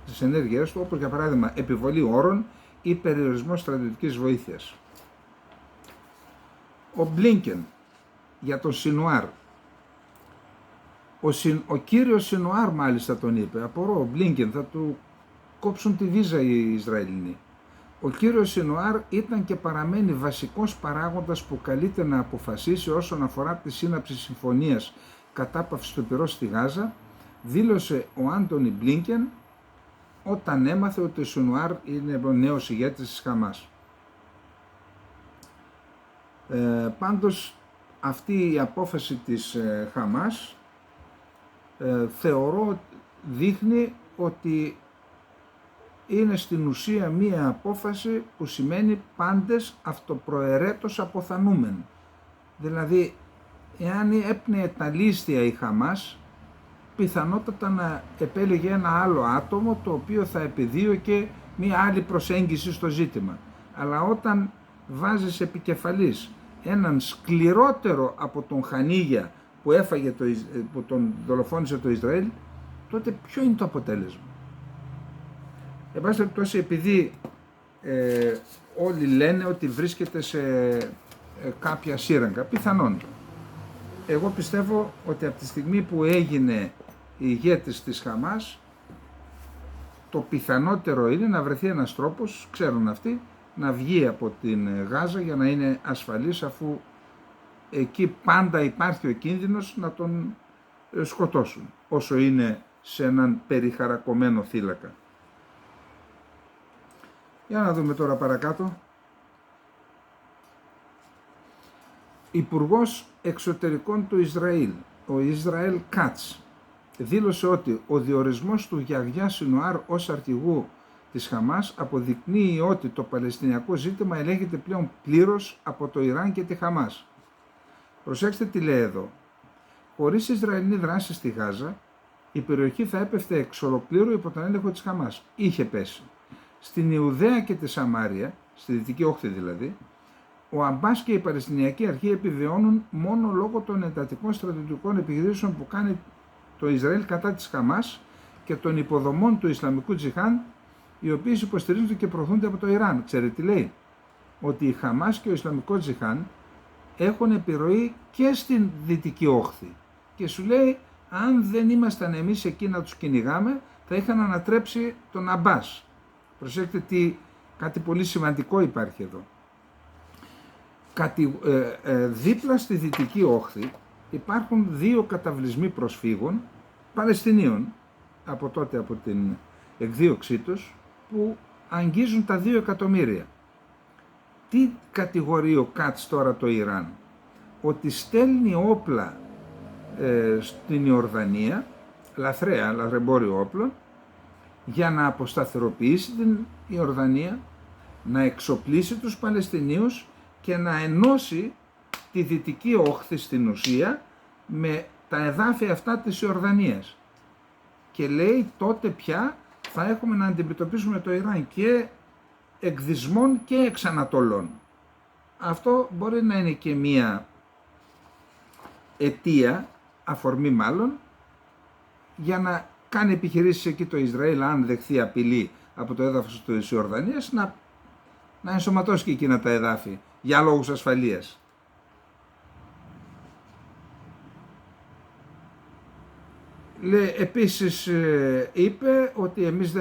τις ενέργειές του, όπως για παράδειγμα επιβολή όρων ή περιορισμό στρατιωτικής βοήθειας. Ο Μπλίνκεν για τον Σινουάρ. Ο κύριος Σινουάρ μάλιστα τον είπε, απορώ, ο Μπλίνκεν θα του κόψουν τη βίζα οι Ισραηλινοί. Ο κύριος Σινουάρ ήταν και παραμένει βασικός παράγοντας που καλείται να αποφασίσει όσον αφορά τη σύναψη συμφωνίας κατάπαυσης του πυρός στη Γάζα, δήλωσε ο Άντονι Μπλίνκεν όταν έμαθε ότι ο Σινουάρ είναι ο νέος ηγέτης της Χαμάς. Πάντως αυτή η απόφαση της Χαμάς θεωρώ δείχνει ότι είναι στην ουσία μία απόφαση που σημαίνει πάντες αυτοπροαιρέτως αποθανούμεν. Δηλαδή, εάν έπνεε τα λίστια η Χαμάς, πιθανότατα να επέλεγε ένα άλλο άτομο το οποίο θα επιδίωκε μία άλλη προσέγγιση στο ζήτημα. Αλλά όταν βάζεις επικεφαλής έναν σκληρότερο από τον Χανίγια που τον δολοφόνησε το Ισραήλ, τότε ποιο είναι το αποτέλεσμα? Εν πάση περιπτώσει, επειδή όλοι λένε ότι βρίσκεται σε κάποια σύραγγα, πιθανόν, εγώ πιστεύω ότι από τη στιγμή που έγινε ηγέτης της Χαμάς, το πιθανότερο είναι να βρεθεί ένας τρόπος, ξέρουν αυτοί, να βγει από την Γάζα για να είναι ασφαλής, αφού εκεί πάντα υπάρχει ο κίνδυνος να τον σκοτώσουν, όσο είναι σε έναν περιχαρακωμένο θύλακα. Για να δούμε τώρα παρακάτω. Υπουργός Εξωτερικών του Ισραήλ, ο Ισραήλ Κάτς, δήλωσε ότι ο διορισμός του Γιαγιά Σινουάρ ως αρχηγού της Χαμάς αποδεικνύει ότι το Παλαιστινιακό ζήτημα ελέγχεται πλέον πλήρως από το Ιράν και τη Χαμάς. Προσέξτε τι λέει εδώ. Χωρίς Ισραηλινή δράση στη Γάζα, η περιοχή θα έπεφτε εξ ολοκλήρου υπό τον έλεγχο της Χαμάς. Είχε πέσει. Στην Ιουδαία και τη Σαμάρια, στη Δυτική Όχθη δηλαδή, ο Αμπάς και η Παλαιστινιακή Αρχή επιβιώνουν μόνο λόγω των εντατικών στρατιωτικών επιχειρήσεων που κάνει το Ισραήλ κατά της Χαμάς και των υποδομών του Ισλαμικού Τζιχάν, οι οποίες υποστηρίζονται και προωθούνται από το Ιράν. Ξέρετε τι λέει? Ότι η Χαμάς και ο Ισλαμικό Τζιχάν έχουν επιρροή και στην Δυτική Όχθη. Και σου λέει, αν δεν ήμασταν εμείς εκεί να τους κυνηγάμε, θα είχαν ανατρέψει τον Αμπάς. Προσέξτε κάτι πολύ σημαντικό υπάρχει εδώ. Δίπλα στη Δυτική Όχθη υπάρχουν δύο καταβλισμοί προσφύγων Παλαιστινίων από τότε από την εκδίωξή τους, που αγγίζουν τα 2 εκατομμύρια. Τι κατηγορεί ο Κάτς τώρα το Ιράν? Ότι στέλνει όπλα στην Ιορδανία, λαθρεμπόριο όπλων, για να αποσταθεροποιήσει την Ιορδανία, να εξοπλίσει τους Παλαιστινίους και να ενώσει τη Δυτική Όχθη στην ουσία με τα εδάφη αυτά της Ιορδανίας. Και λέει τότε πια θα έχουμε να αντιμετωπίσουμε το Ιράν και εκδισμών και εξανατολών. Αυτό μπορεί να είναι και μία αιτία, αφορμή μάλλον, για να κάνει επιχειρήσεις εκεί το Ισραήλ, αν δεχθεί απειλή από το έδαφος της Ιορδανίας, να ενσωματώσει και εκείνα τα εδάφη για λόγους ασφαλείας. Επίσης είπε ότι εμείς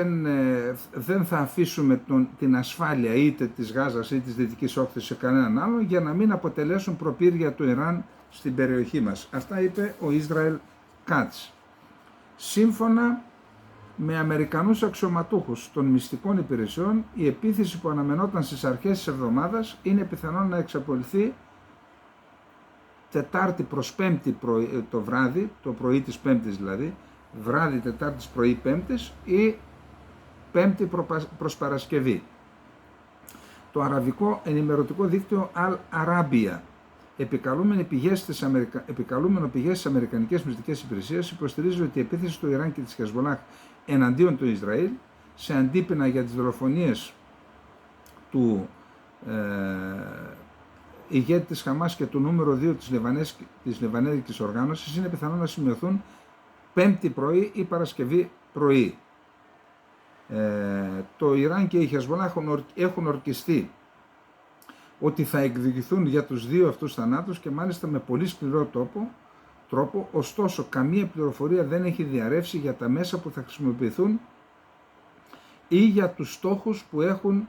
δεν θα αφήσουμε την ασφάλεια είτε της Γάζας είτε της Δυτικής Όχθης σε κανέναν άλλον, για να μην αποτελέσουν προπήρια του Ιράν στην περιοχή μας. Αυτά είπε ο Ισραήλ Κάτς. Σύμφωνα με Αμερικανούς αξιωματούχους των μυστικών υπηρεσιών, η επίθεση που αναμενόταν στις αρχές της εβδομάδας είναι πιθανόν να εξαπολυθεί Τετάρτη προς Πέμπτη το βράδυ, το πρωί της Πέμπτης δηλαδή, βράδυ Τετάρτης πρωί Πέμπτης ή Πέμπτη προς Παρασκευή. Το αραβικό ενημερωτικό δίκτυο Al Arabiya, επικαλούμενο πηγές της Αμερικανικές Μυστικές Υπηρεσίες, υποστηρίζει ότι η επίθεση του Ιράν και της Χεσμολάχ εναντίον του Ισραήλ, σε αντίπεινα για τις δολοφονίες του ηγέτη της Χαμάς και του νούμερο 2 της Λιβανέζικης οργάνωσης, είναι πιθανό να σημειωθούν Πέμπτη πρωί ή Παρασκευή πρωί. Το Ιράν και η Χεσμολάχ έχουν ορκιστεί ότι θα εκδικηθούν για τους δύο αυτούς θανάτους και μάλιστα με πολύ σκληρό τρόπο, ωστόσο καμία πληροφορία δεν έχει διαρρεύσει για τα μέσα που θα χρησιμοποιηθούν ή για τους στόχους που έχουν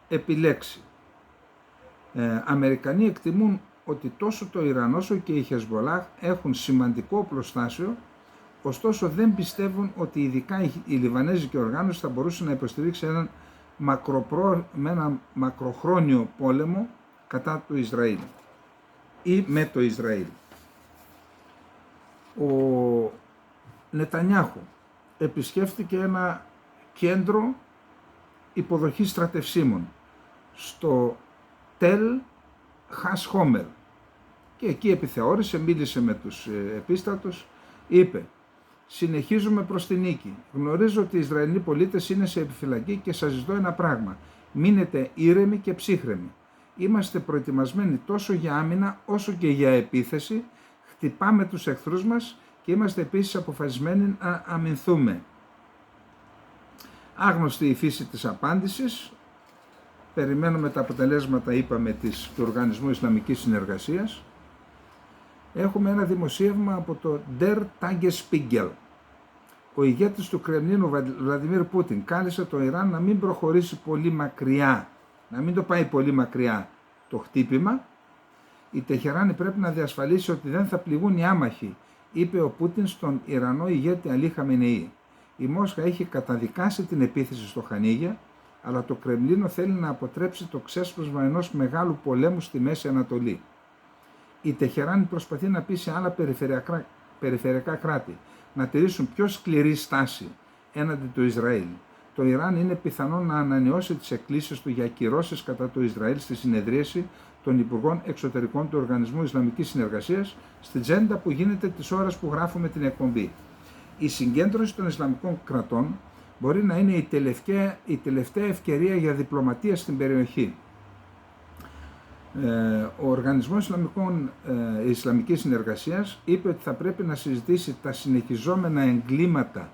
επιλέξει. Αμερικανοί εκτιμούν ότι τόσο το Ιράν όσο και η Χεσμολάχ έχουν σημαντικό οπλοστάσιο, ωστόσο δεν πιστεύουν ότι ειδικά η Λιβανέζικη οργάνωση θα μπορούσε να υποστηρίξει με ένα μακροχρόνιο πόλεμο κατά του Ισραήλ ή με το Ισραήλ. Ο Νετανιάχου επισκέφθηκε ένα κέντρο υποδοχής στρατευσίμων στο Τελ Χασχόμερ και εκεί επιθεώρησε, μίλησε με τους επίστρατους, είπε: «Συνεχίζουμε προς την νίκη. Γνωρίζω ότι οι Ισραηλοί πολίτες είναι σε επιφυλακή και σας ζητώ ένα πράγμα. Μείνετε ήρεμοι και ψύχρεμοι. Είμαστε προετοιμασμένοι τόσο για άμυνα όσο και για επίθεση. Χτυπάμε τους εχθρούς μας και είμαστε επίσης αποφασισμένοι να αμυνθούμε». Άγνωστη η φύση της απάντησης. Περιμένουμε τα αποτελέσματα, είπαμε, του Οργανισμού Ισλαμικής Συνεργασίας. έχουμε ένα δημοσίευμα από το Der Tagesspiegel. Ο ηγέτης του Κρεμλίνου, Βλαντιμίρ Πούτιν, κάλεσε το Ιράν να μην προχωρήσει πολύ μακριά, να μην το πάει πολύ μακριά το χτύπημα. Η Τεχεράνη πρέπει να διασφαλίσει ότι δεν θα πληγούν οι άμαχοι, είπε ο Πούτιν στον Ιρανό ηγέτη Αλί Χαμενεή. Η Μόσχα έχει καταδικάσει την επίθεση στο Χανίγια, αλλά το Κρεμλίνο θέλει να αποτρέψει το ξέσπασμα ενός μεγάλου πολέμου στη Μέση Ανατολή. Η Τεχεράνη προσπαθεί να πείσει άλλα περιφερειακά κράτη να τηρήσουν πιο σκληρή στάση έναντι του Ισραήλ. Το Ιράν είναι πιθανό να ανανεώσει τις εκκλήσεις του για κυρώσεις κατά του Ισραήλ στη συνεδρίαση των Υπουργών Εξωτερικών του Οργανισμού Ισλαμικής Συνεργασίας στη Τζέντα που γίνεται τις ώρες που γράφουμε την εκπομπή. Η συγκέντρωση των Ισλαμικών κρατών μπορεί να είναι η τελευταία ευκαιρία για διπλωματία στην περιοχή. Ο Οργανισμός Ισλαμικής Συνεργασίας είπε ότι θα πρέπει να συζητήσει τα συνεχιζόμενα εγκλήματα,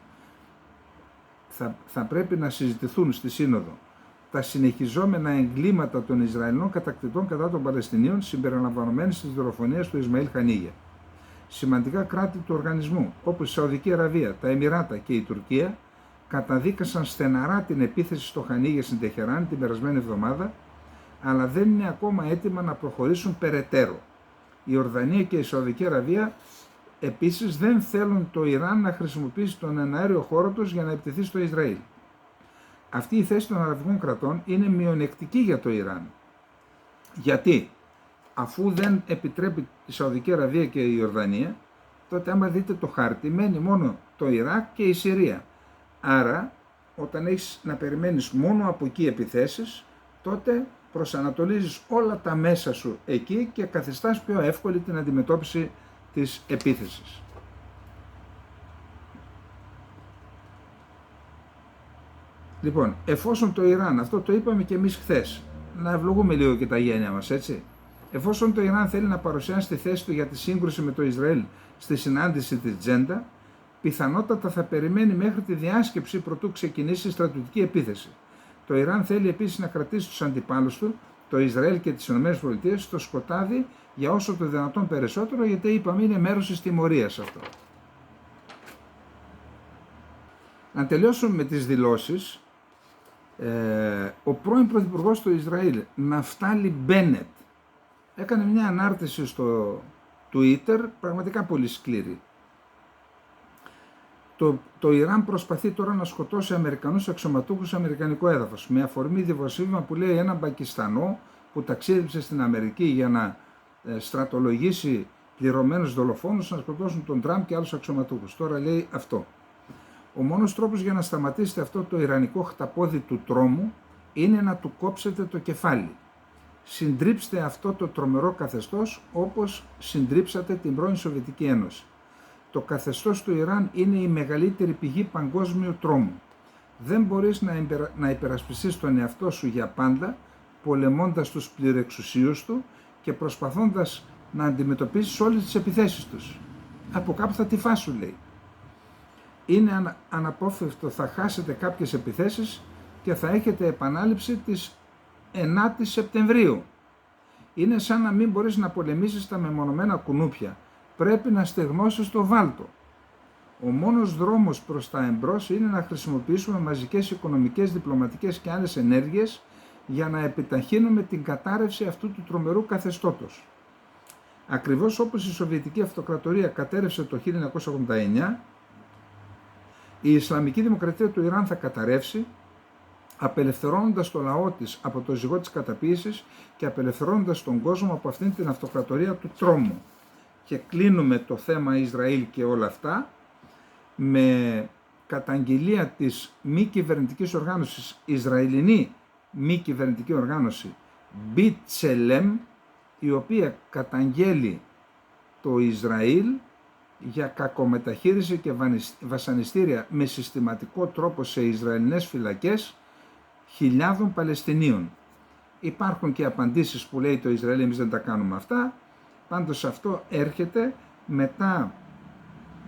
θα πρέπει να συζητηθούν στη Σύνοδο τα συνεχιζόμενα εγκλήματα των Ισραηλινών κατακτητών κατά των Παλαιστινίων συμπεριλαμβανομένης της δολοφονίας του Ισμαήλ Χανίγια. Σημαντικά κράτη του οργανισμού, όπως η Σαουδική Αραβία, τα Εμιράτα και η Τουρκία, καταδίκασαν στεναρά την επίθεση στο Χανίγια στην Τεχεράνη την περασμένη εβδομάδα, αλλά δεν είναι ακόμα έτοιμα να προχωρήσουν περαιτέρω. Η Ορδανία και η Σαουδική Αραβία επίσης δεν θέλουν το Ιράν να χρησιμοποιήσει τον εναέριο χώρο τους για να επιτεθεί στο Ισραήλ. Αυτή η θέση των αραβικών κρατών είναι μειονεκτική για το Ιράν. Γιατί, αφού δεν επιτρέπει η Σαουδική Αραβία και η Ορδανία, τότε άμα δείτε το χάρτη μένει μόνο το Ιράκ και η Συρία. Άρα, όταν έχεις να περιμένεις μόνο από εκεί επιθέσεις, τότε προσανατολίζεις όλα τα μέσα σου εκεί και καθιστάς πιο εύκολη την αντιμετώπιση της επίθεσης. Λοιπόν, εφόσον το Ιράν, αυτό το είπαμε και εμείς χθες, να ευλογούμε λίγο και τα γένια μας, έτσι. Εφόσον το Ιράν θέλει να παρουσιάσει τη θέση του για τη σύγκρουση με το Ισραήλ στη συνάντηση της Τζέντα, πιθανότατα θα περιμένει μέχρι τη διάσκεψη προτού ξεκινήσει η στρατιωτική επίθεση. Το Ιράν θέλει επίσης να κρατήσει τους αντιπάλους του, το Ισραήλ και τις ΗΠΑ, στο σκοτάδι για όσο το δυνατόν περισσότερο, γιατί είπαμε είναι μέρος της τιμωρίας αυτό. Να τελειώσουμε με τις δηλώσεις. Ο πρώην πρωθυπουργός του Ισραήλ, Ναφτάλι Μπένετ, έκανε μια ανάρτηση στο Twitter πραγματικά πολύ σκληρή. Το Ιράν προσπαθεί τώρα να σκοτώσει Αμερικανούς αξιωματούχους σε αμερικανικό έδαφος, με αφορμή δημοσίευμα που λέει ένα Πακιστανό που ταξίδεψε στην Αμερική για να στρατολογήσει πληρωμένους δολοφόνους να σκοτώσουν τον Τραμπ και άλλους αξιωματούχους. Τώρα λέει αυτό. Ο μόνος τρόπος για να σταματήσετε αυτό το ιρανικό χταπόδι του τρόμου είναι να του κόψετε το κεφάλι. Συντρίψτε αυτό το τρομερό καθεστώς όπως συντρίψατε την πρώην Σοβιετική Ένωση. Το καθεστώς του Ιράν είναι η μεγαλύτερη πηγή παγκόσμιου τρόμου. Δεν μπορείς να υπερασπιστείς τον εαυτό σου για πάντα, πολεμώντας τους πληρεξουσίους του και προσπαθώντας να αντιμετωπίσεις όλες τις επιθέσεις τους. Από κάπου θα τη φάσου, λέει. Είναι αναπόφευκτο, θα χάσετε κάποιες επιθέσεις και θα έχετε επανάληψη της 9ης Σεπτεμβρίου. Είναι σαν να μην μπορείς να πολεμήσεις τα μεμονωμένα κουνούπια. Πρέπει να στεγνώσεις το βάλτο. Ο μόνος δρόμος προς τα εμπρός είναι να χρησιμοποιήσουμε μαζικές οικονομικές, διπλωματικές και άλλες ενέργειες για να επιταχύνουμε την κατάρρευση αυτού του τρομερού καθεστώτος. Ακριβώς όπως η Σοβιετική Αυτοκρατορία κατέρευσε το 1989, η Ισλαμική Δημοκρατία του Ιράν θα καταρρεύσει, απελευθερώνοντας το λαό της από το ζυγό της καταποίησης και απελευθερώνοντας τον κόσμο από αυτήν την αυτοκρατορία του τρόμου. Και κλείνουμε το θέμα Ισραήλ και όλα αυτά με καταγγελία της μη κυβερνητικής οργάνωσης, Ισραηλινή μη κυβερνητική οργάνωση B'Tselem, η οποία καταγγέλει το Ισραήλ για κακομεταχείριση και βασανιστήρια με συστηματικό τρόπο σε Ισραηλινές φυλακές χιλιάδων Παλαιστινίων. Υπάρχουν και απαντήσεις που λέει το Ισραήλ εμείς δεν τα κάνουμε αυτά, πάντως αυτό έρχεται μετά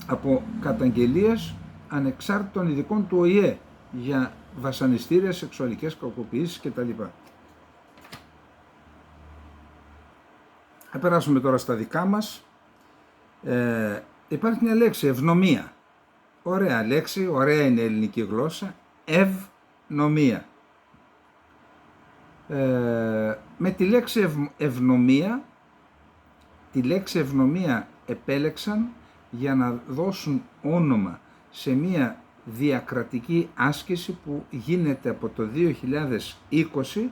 από καταγγελίες ανεξάρτητων ειδικών του ΟΗΕ για βασανιστήρια, σεξουαλικές κακοποιήσεις κτλ. Θα περάσουμε τώρα στα δικά μας. Υπάρχει μια λέξη, ευνομία. Ωραία λέξη, ωραία είναι η ελληνική γλώσσα, ευνομία. Με τη λέξη ευνομία, τη λέξη ευνομία επέλεξαν για να δώσουν όνομα σε μια διακρατική άσκηση που γίνεται από το 2020, 20,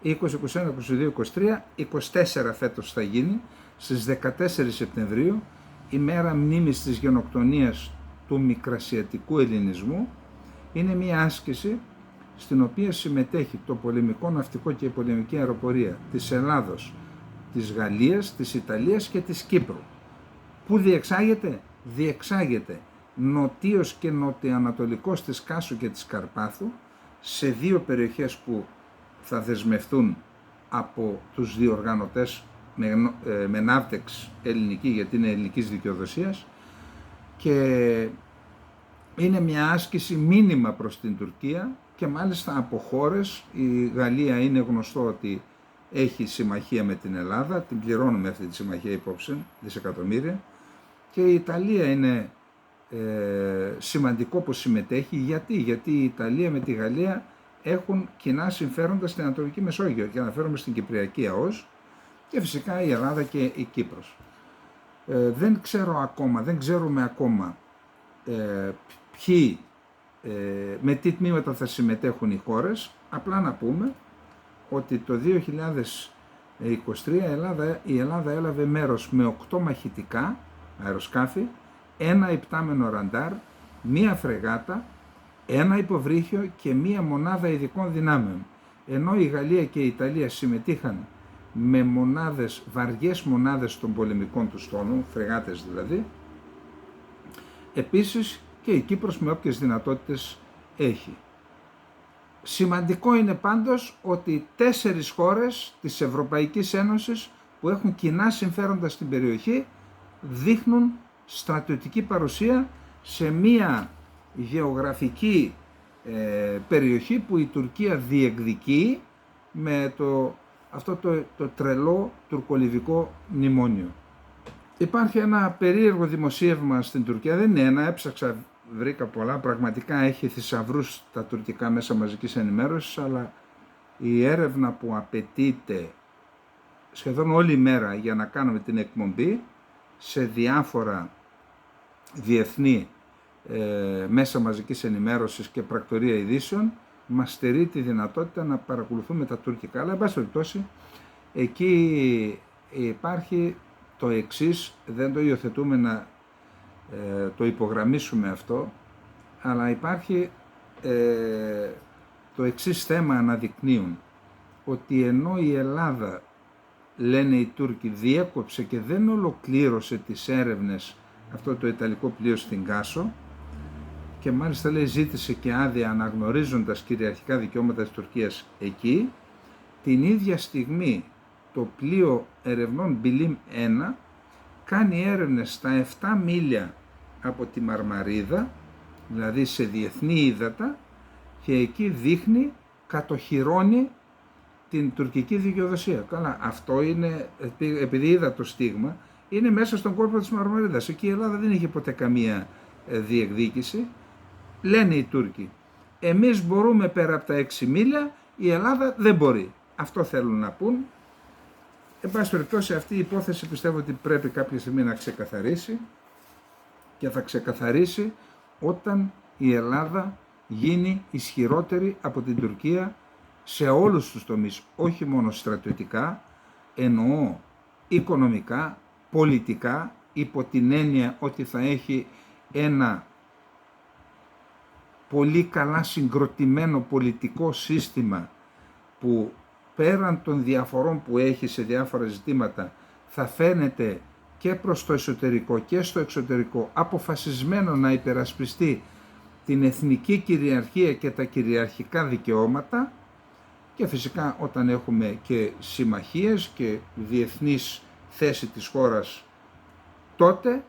21, 22, 23, 24 φέτος θα γίνει, στις 14 Σεπτεμβρίου, ημέρα μνήμης της γενοκτονίας του μικρασιατικού ελληνισμού. Είναι μια άσκηση στην οποία συμμετέχει το πολεμικό ναυτικό και η πολεμική αεροπορία της Ελλάδος, της Γαλλίας, της Ιταλίας και της Κύπρου. Πού διεξάγεται? Διεξάγεται νοτίως και νοτιοανατολικός της Κάσου και της Καρπάθου, σε δύο περιοχές που θα δεσμευτούν από τους διοργανωτές με ναύτεξ ελληνική, γιατί είναι ελληνικής δικαιοδοσίας, και είναι μια άσκηση μήνυμα προς την Τουρκία και μάλιστα από χώρες. Η Γαλλία είναι γνωστό ότι έχει συμμαχία με την Ελλάδα, την πληρώνουμε αυτή τη συμμαχία υπόψη, δισεκατομμύρια, και η Ιταλία είναι σημαντικό που συμμετέχει. Γιατί η Ιταλία με τη Γαλλία έχουν κοινά συμφέροντα στην Ανατολική Μεσόγειο, και αναφέρομαι στην Κυπριακή ΑΟΣ, και φυσικά η Ελλάδα και η Κύπρος. Δεν ξέρουμε ακόμα με τι τμήματα θα συμμετέχουν οι χώρες. Απλά να πούμε ότι το 2023 η Ελλάδα έλαβε μέρος με 8 μαχητικά αεροσκάφη, ένα υπτάμενο ραντάρ, μία φρεγάτα, ένα υποβρύχιο και μία μονάδα ειδικών δυνάμεων. Ενώ η Γαλλία και η Ιταλία συμμετείχαν με βαριές μονάδες των πολεμικών του στόλου, φρεγάτες δηλαδή. Επίσης και η Κύπρος με όποιες δυνατότητες έχει. Σημαντικό είναι πάντως ότι 4 χώρες της Ευρωπαϊκής Ένωσης που έχουν κοινά συμφέροντα στην περιοχή δείχνουν στρατιωτική παρουσία σε μία γεωγραφική περιοχή που η Τουρκία διεκδικεί με αυτό το τρελό τουρκολιβικό μνημόνιο. Υπάρχει ένα περίεργο δημοσίευμα στην Τουρκία, δεν είναι ένα, έψαξα, βρήκα πολλά, πραγματικά έχει θησαυρούς τα τουρκικά μέσα μαζικής ενημέρωσης, αλλά η έρευνα που απαιτείται σχεδόν όλη μέρα για να κάνουμε την εκπομπή σε διάφορα διεθνή μέσα μαζικής ενημέρωσης και πρακτορία ειδήσεων μας στερεί τη δυνατότητα να παρακολουθούμε τα τουρκικά. Αλλά εν πάση περιπτώσει εκεί υπάρχει το εξής, δεν το υιοθετούμε να το υπογραμμίσουμε αυτό, αλλά υπάρχει το εξής θέμα αναδεικνύουν, ότι ενώ η Ελλάδα, λένε οι Τούρκοι, διέκοψε και δεν ολοκλήρωσε τις έρευνες αυτό το ιταλικό πλοίο στην Κάσο, και μάλιστα λέει ζήτησε και άδεια αναγνωρίζοντας κυριαρχικά δικαιώματα της Τουρκίας εκεί, την ίδια στιγμή το πλοίο ερευνών Μπιλίμ 1 κάνει έρευνες στα 7 μίλια από τη Μαρμαρίδα, δηλαδή σε διεθνή ύδατα, και εκεί δείχνει, κατοχυρώνει την τουρκική δικαιοδοσία. Καλά, αυτό είναι, επειδή είδα το στίγμα, είναι μέσα στον κόρπο της Μαρμαρίδας. Εκεί η Ελλάδα δεν είχε ποτέ καμία διεκδίκηση. Λένε οι Τούρκοι, εμείς μπορούμε πέρα από τα 6 μίλια, η Ελλάδα δεν μπορεί. Αυτό θέλουν να πούν. Εν πάση περιπτώσει, αυτή η υπόθεση πιστεύω ότι πρέπει κάποια στιγμή να ξεκαθαρίσει, και θα ξεκαθαρίσει όταν η Ελλάδα γίνει ισχυρότερη από την Τουρκία σε όλους τους τομείς, όχι μόνο στρατιωτικά, εννοώ οικονομικά, πολιτικά, υπό την έννοια ότι θα έχει ένα πολύ καλά συγκροτημένο πολιτικό σύστημα που πέραν των διαφορών που έχει σε διάφορα ζητήματα θα φαίνεται και προς το εσωτερικό και στο εξωτερικό αποφασισμένο να υπερασπιστεί την εθνική κυριαρχία και τα κυριαρχικά δικαιώματα, και φυσικά όταν έχουμε και συμμαχίες και διεθνής θέση της χώρας, τότε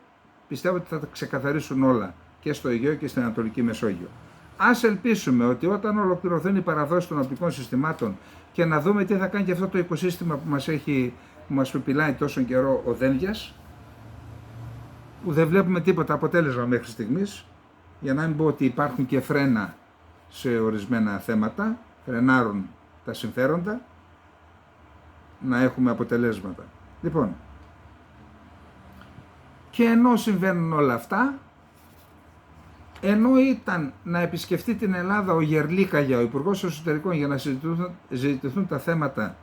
πιστεύω ότι θα τα ξεκαθαρίσουν όλα και στο Αιγαίο και στην Ανατολική Μεσόγειο. Ας ελπίσουμε ότι όταν ολοκληρωθούν οι παραδόσεις των οπτικών συστημάτων και να δούμε τι θα κάνει και αυτό το οικοσύστημα που μας πεπιλάει τόσο καιρό ο Δένδιας, που δεν βλέπουμε τίποτα αποτέλεσμα μέχρι στιγμής, για να μην πω ότι υπάρχουν και φρένα σε ορισμένα θέματα, φρενάρουν τα συμφέροντα, να έχουμε αποτελέσματα. Λοιπόν, και ενώ συμβαίνουν όλα αυτά, ενώ ήταν να επισκεφτεί την Ελλάδα ο Γερλίκαγια, ο Υπουργός Εσωτερικών, για να συζητηθούν τα θέματα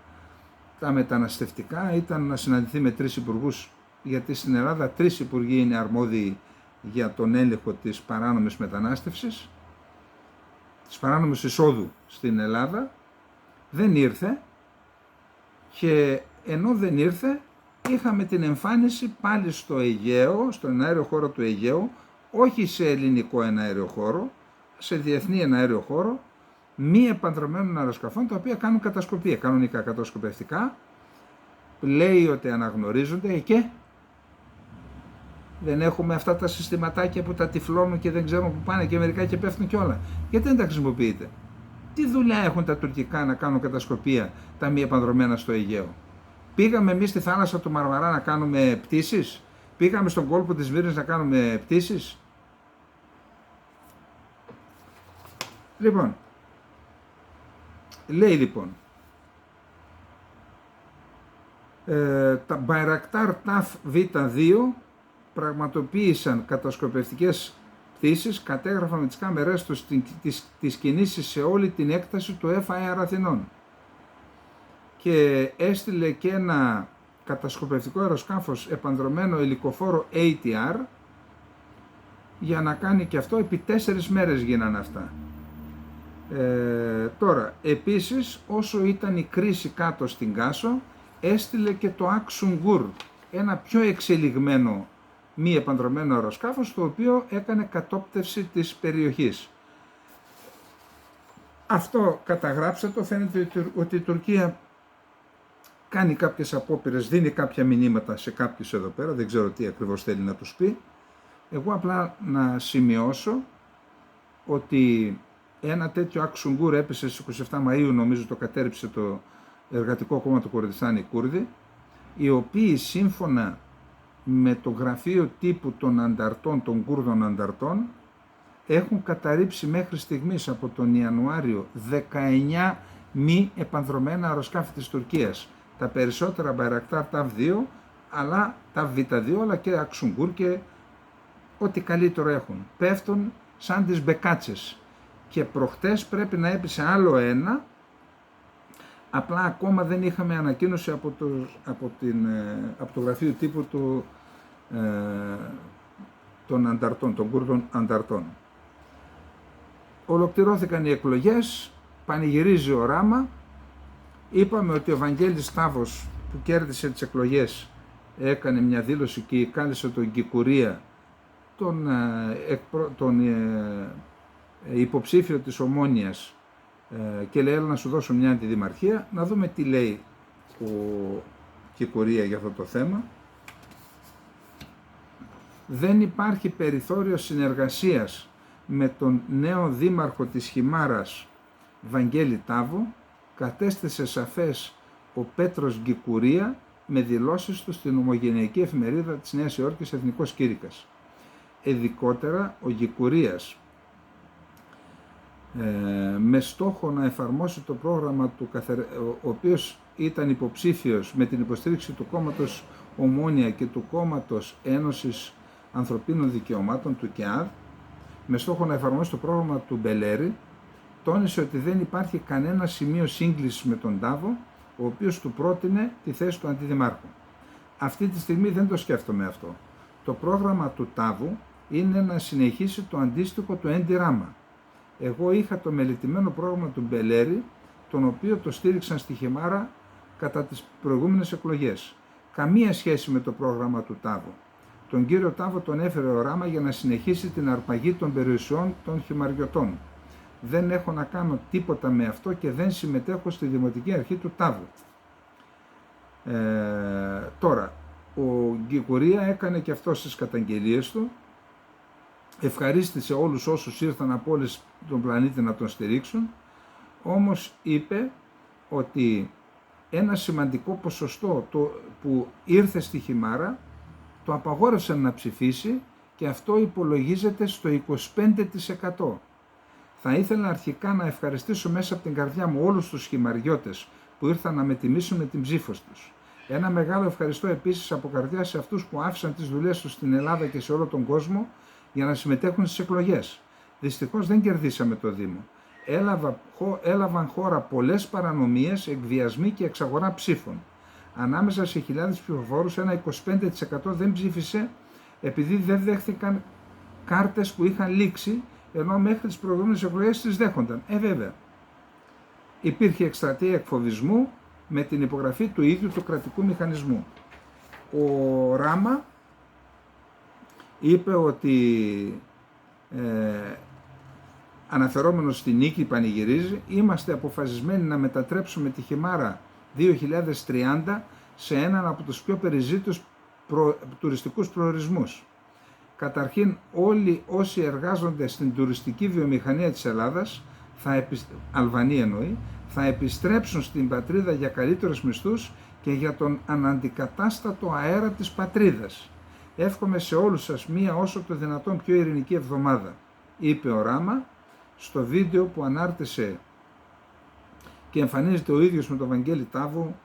τα μεταναστευτικά, ήταν να συναντηθεί με 3 υπουργούς, γιατί στην Ελλάδα 3 υπουργοί είναι αρμόδιοι για τον έλεγχο της παράνομης μετανάστευσης, της παράνομης εισόδου στην Ελλάδα. Δεν ήρθε, και ενώ δεν ήρθε, είχαμε την εμφάνιση πάλι στο Αιγαίο, στον εναέριο χώρο του Αιγαίου, όχι σε ελληνικό εναέριο χώρο, σε διεθνή εναέριο χώρο, μη επανδρομένων αεροσκαφών, τα οποία κάνουν κατασκοπία, κανονικά κατασκοπευτικά, λέει ότι αναγνωρίζονται, και δεν έχουμε αυτά τα συστηματάκια που τα τυφλώνουν και δεν ξέρουν που πάνε, και μερικά και πέφτουν κιόλα. Γιατί δεν τα χρησιμοποιείτε? Τι δουλειά έχουν τα τουρκικά να κάνουν κατασκοπία τα μη επανδρομένα στο Αιγαίο? Πήγαμε εμείς στη θάλασσα του Μαρμαρά να κάνουμε πτήσεις? Πήγαμε στον κόλπο της Μύρνης να κάνουμε πτήσεις? Λοιπόν, λέει λοιπόν, τα Bayraktar TAF V2 πραγματοποίησαν κατασκοπευτικές πτήσεις, κατέγραφαν με τις κάμερές τους τις κινήσεις σε όλη την έκταση του FAR Αθηνών, και έστειλε και ένα κατασκοπευτικό αεροσκάφος επανδρωμένο ελικοφόρο ATR για να κάνει και αυτό. Επί 4 μέρες γίνανε αυτά. Τώρα, επίσης, όσο ήταν η κρίση κάτω στην Κάσο, έστειλε και το Αξουνγκούρ, ένα πιο εξελιγμένο μη επανδρωμένο αεροσκάφος, το οποίο έκανε κατόπτευση της περιοχής. Αυτό καταγράψτε το. Φαίνεται ότι η Τουρκία κάνει κάποιες απόπειρες, δίνει κάποια μηνύματα σε κάποιους εδώ πέρα, δεν ξέρω τι ακριβώς θέλει να τους πει. Εγώ απλά να σημειώσω ότι ένα τέτοιο Αξουνγκούρ έπεσε στις 27 Μαΐου, νομίζω το κατέρριψε το Εργατικό Κόμμα του Κουρδιστάν, οι Κούρδοι, οι οποίοι σύμφωνα με το γραφείο τύπου των ανταρτών, των Κούρδων ανταρτών, έχουν καταρρίψει μέχρι στιγμής από τον Ιανουάριο 19 μη επανδρομένα αεροσκάφη της Τουρκίας. Τα περισσότερα Bayraktar TAV2, αλλά τα V2, αλλά και Αξουνγκούρ και ό,τι καλύτερο έχουν. Πέφτουν σαν τις μπεκάτσες. Και προχτές πρέπει να έπεισε άλλο ένα, απλά ακόμα δεν είχαμε ανακοίνωση από το γραφείο τύπου των ανταρτών, των Κούρδων ανταρτών. Ολοκληρώθηκαν οι εκλογές, πανηγυρίζει ο Ράμα. Είπαμε ότι ο Βαγγέλης Τάβος, που κέρδισε τις εκλογές, έκανε μια δήλωση και κάλεσε τον Γκικουρία, τον υποψήφιο της Ομόνοιας, και λέει, έλα να σου δώσω μια αντιδημαρχία. Να δούμε τι λέει ο Γκικουρία για αυτό το θέμα. Δεν υπάρχει περιθώριο συνεργασίας με τον νέο δήμαρχο της Χιμάρας, Βαγγέλη Τάβο, κατέστησε σαφές ο Πέτρος Γκικουρία με δηλώσεις του στην ομογενειακή εφημερίδα της Νέας Υόρκης Εθνικός Κήρυκας. Ειδικότερα, ο Γκικουρίας, με στόχο να εφαρμόσει το πρόγραμμα του, ο οποίος ήταν υποψήφιος με την υποστήριξη του κόμματος Ομόνια και του κόμματος Ένωσης Ανθρωπίνων Δικαιωμάτων, του ΚΕΑΔ, με στόχο να εφαρμόσει το πρόγραμμα του Μπελέρη, τόνισε ότι δεν υπάρχει κανένα σημείο σύγκλησης με τον Τάβο, ο οποίος του πρότεινε τη θέση του αντιδημάρχου. Αυτή τη στιγμή δεν το σκέφτομαι αυτό. Το πρόγραμμα του Τάβου είναι να συνεχίσει το αντίστοιχο του Έντι Ράμα. Εγώ είχα το μελετημένο πρόγραμμα του Μπελέρη, τον οποίο το στήριξαν στη Χιμάρα κατά τις προηγούμενες εκλογές. Καμία σχέση με το πρόγραμμα του Τάβου. Τον κύριο Τάβο τον έφερε ο Ράμα για να συνεχίσει την αρπαγή των περιουσιών των χιμαριωτών. Δεν έχω να κάνω τίποτα με αυτό και δεν συμμετέχω στη Δημοτική Αρχή του Τάβου. Τώρα, ο Γκικουρία έκανε και αυτό στις καταγγελίες του. Ευχαρίστησε όλους όσους ήρθαν από όλες τον πλανήτη να τον στηρίξουν. Όμως είπε ότι ένα σημαντικό ποσοστό που ήρθε στη Χιμάρα το απαγόρευσαν να ψηφίσει και αυτό υπολογίζεται στο 25%. Θα ήθελα αρχικά να ευχαριστήσω μέσα από την καρδιά μου όλους τους χυμαριώτες που ήρθαν να με τιμήσουν με την ψήφο τους. Ένα μεγάλο ευχαριστώ επίσης από καρδιά σε αυτούς που άφησαν τις δουλειές τους στην Ελλάδα και σε όλο τον κόσμο για να συμμετέχουν στις εκλογές. Δυστυχώς δεν κερδίσαμε το Δήμο. Έλαβαν χώρα πολλές παρανομίες, εκβιασμοί και εξαγορά ψήφων. Ανάμεσα σε χιλιάδες ψηφοφόρους, ένα 25% δεν ψήφισε επειδή δεν δέχθηκαν κάρτες που είχαν λήξει, ενώ μέχρι τις προηγούμενες εκλογές τις δέχονταν. Βέβαια. Υπήρχε εκστρατεία εκφοβισμού με την υπογραφή του ίδιου του κρατικού μηχανισμού. Ο Ράμα είπε ότι αναφερόμενος στη νίκη πανηγυρίζει, είμαστε αποφασισμένοι να μετατρέψουμε τη Χιμάρα 2030 σε έναν από τους πιο περιζήτους τουριστικούς προορισμούς. Καταρχήν όλοι όσοι εργάζονται στην τουριστική βιομηχανία της Ελλάδας, Αλβανία εννοεί, θα επιστρέψουν στην πατρίδα για καλύτερους μισθούς και για τον αναντικατάστατο αέρα της πατρίδας. Εύχομαι σε όλους σας μία όσο το δυνατόν πιο ειρηνική εβδομάδα, είπε ο Ράμα στο βίντεο που ανάρτησε και εμφανίζεται ο ίδιος με τον Βαγγέλη Τάβο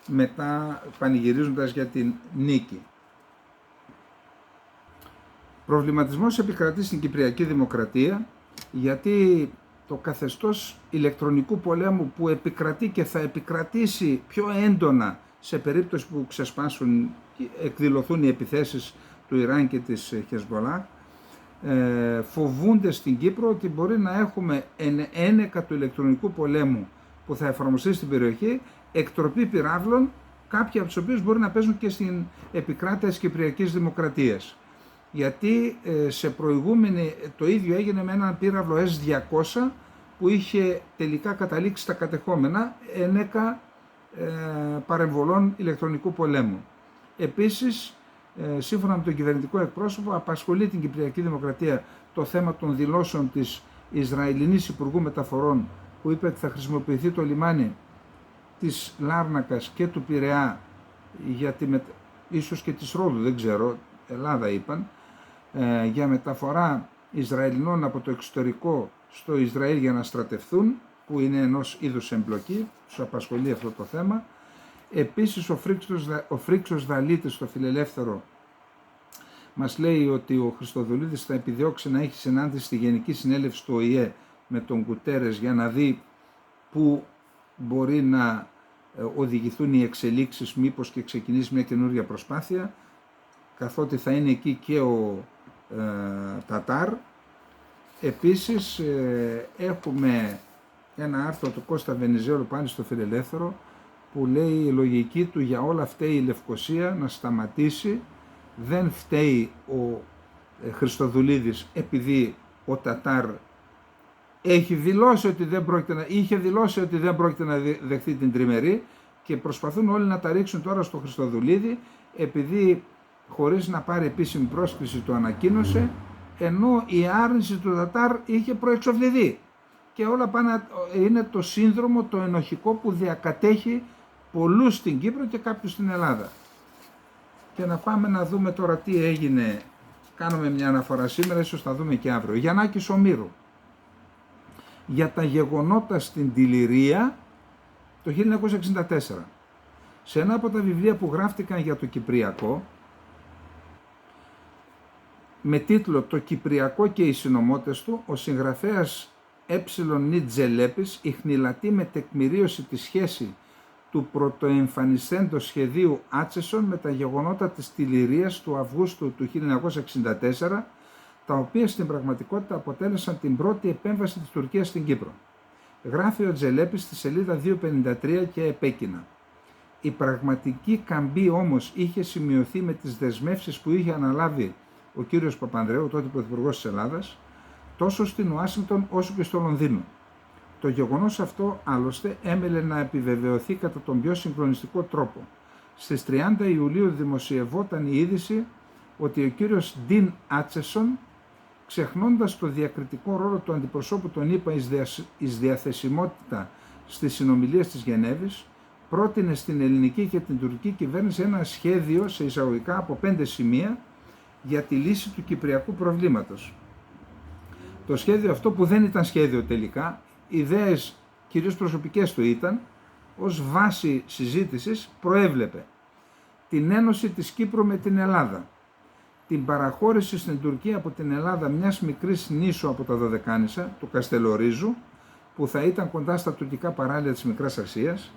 μετά πανηγυρίζοντας για την νίκη. Προβληματισμός επικρατεί στην Κυπριακή Δημοκρατία γιατί το καθεστώς ηλεκτρονικού πολέμου που επικρατεί και θα επικρατήσει πιο έντονα σε περίπτωση που ξεσπάσουν, εκδηλωθούν οι επιθέσεις του Ιράν και της Χεσμολάχ, φοβούνται στην Κύπρο ότι μπορεί να έχουμε ένεκα του ηλεκτρονικού πολέμου που θα εφαρμοστεί στην περιοχή, εκτροπή πυράβλων, κάποιοι από τους οποίους μπορεί να παίζουν και στην επικράτεια της Κυπριακής Δημοκρατίας. Γιατί σε προηγούμενη το ίδιο έγινε με έναν πύραυλο S-200 που είχε τελικά καταλήξει στα κατεχόμενα ένεκα παρεμβολών ηλεκτρονικού πολέμου. Επίσης, σύμφωνα με τον κυβερνητικό εκπρόσωπο, απασχολεί την Κυπριακή Δημοκρατία το θέμα των δηλώσεων της Ισραηλινής Υπουργού Μεταφορών που είπε ότι θα χρησιμοποιηθεί το λιμάνι της Λάρνακας και του Πειραιά ίσως και της Ρόδου, δεν ξέρω, Ελλάδα είπαν, για μεταφορά Ισραηλινών από το εξωτερικό στο Ισραήλ για να στρατευθούν, που είναι ενός είδους εμπλοκή, τους απασχολεί αυτό το θέμα. Επίσης ο Φρίξος Δαλίτης στο Φιλελεύθερο μας λέει ότι ο Χριστοδουλίδης θα επιδιώξει να έχει συνάντηση στη Γενική Συνέλευση του ΟΗΕ με τον Κουτέρες για να δει πού μπορεί να οδηγηθούν οι εξελίξεις, μήπως και ξεκινήσει μια καινούργια προσπάθεια, καθότι θα είναι εκεί και ο Τατάρ. Επίσης έχουμε ένα άρθρο του Κώστα Βενιζέλου πάλι στο Φιλελεύθερο που λέει η λογική του για όλα φταίει η Λευκοσία να σταματήσει, δεν φταίει ο Χριστοδουλίδης επειδή ο Τατάρ είχε δηλώσει ότι δεν πρόκειται να δεχθεί την τριμερή και προσπαθούν όλοι να τα ρίξουν τώρα στο Χριστοδουλίδη επειδή χωρίς να πάρει επίσημη πρόσκληση το ανακοίνωσε, ενώ η άρνηση του Τατάρ είχε προεξοφληθεί. Και όλα πάνε, είναι το σύνδρομο, το ενοχικό που διακατέχει πολλούς στην Κύπρο και κάποιους στην Ελλάδα. Και να πάμε να δούμε τώρα τι έγινε, κάνουμε μια αναφορά σήμερα, ίσως θα δούμε και αύριο. Γιαννάκης Ομήρου, για τα γεγονότα στην Τιλιρία το 1964. Σε ένα από τα βιβλία που γράφτηκαν για το Κυπριακό, με τίτλο «Το Κυπριακό και οι συνωμότες του», ο συγγραφέας Νι Τζελέπης ιχνηλατεί με τεκμηρίωση τη σχέση του πρωτοεμφανιστέντος σχεδίου Άτσεσον με τα γεγονότα της Τιλιρίας του Αυγούστου του 1964, τα οποία στην πραγματικότητα αποτέλεσαν την πρώτη επέμβαση της Τουρκίας στην Κύπρο. Γράφει ο Τζελέπης στη σελίδα 253 και επέκεινα. Η πραγματική καμπή όμως είχε σημειωθεί με τις δεσμεύσεις που είχε αναλάβει ο κύριος Παπανδρέου, τότε Πρωθυπουργός της Ελλάδας, τόσο στην Ουάσιγκτον όσο και στο Λονδίνο. Το γεγονός αυτό άλλωστε έμελε να επιβεβαιωθεί κατά τον πιο συγκλονιστικό τρόπο. Στις 30 Ιουλίου δημοσιευόταν η είδηση ότι ο κύριος Ντιν Άτσεσον, ξεχνώντας το διακριτικό ρόλο του αντιπροσώπου των ΗΠΑ εις διαθεσιμότητα στις συνομιλίες της Γενέβης, πρότεινε στην ελληνική και την τουρκική κυβέρνηση ένα σχέδιο σε εισαγωγικά από 5 σημεία για τη λύση του κυπριακού προβλήματος. Το σχέδιο αυτό, που δεν ήταν σχέδιο τελικά, ιδέες κυρίως προσωπικές του ήταν, ως βάση συζήτησης προέβλεπε την ένωση της Κύπρου με την Ελλάδα, την παραχώρηση στην Τουρκία από την Ελλάδα μιας μικρής νήσου από τα Δωδεκάνησα, του Καστελορίζου, που θα ήταν κοντά στα τουρκικά παράλια της Μικράς Ασίας,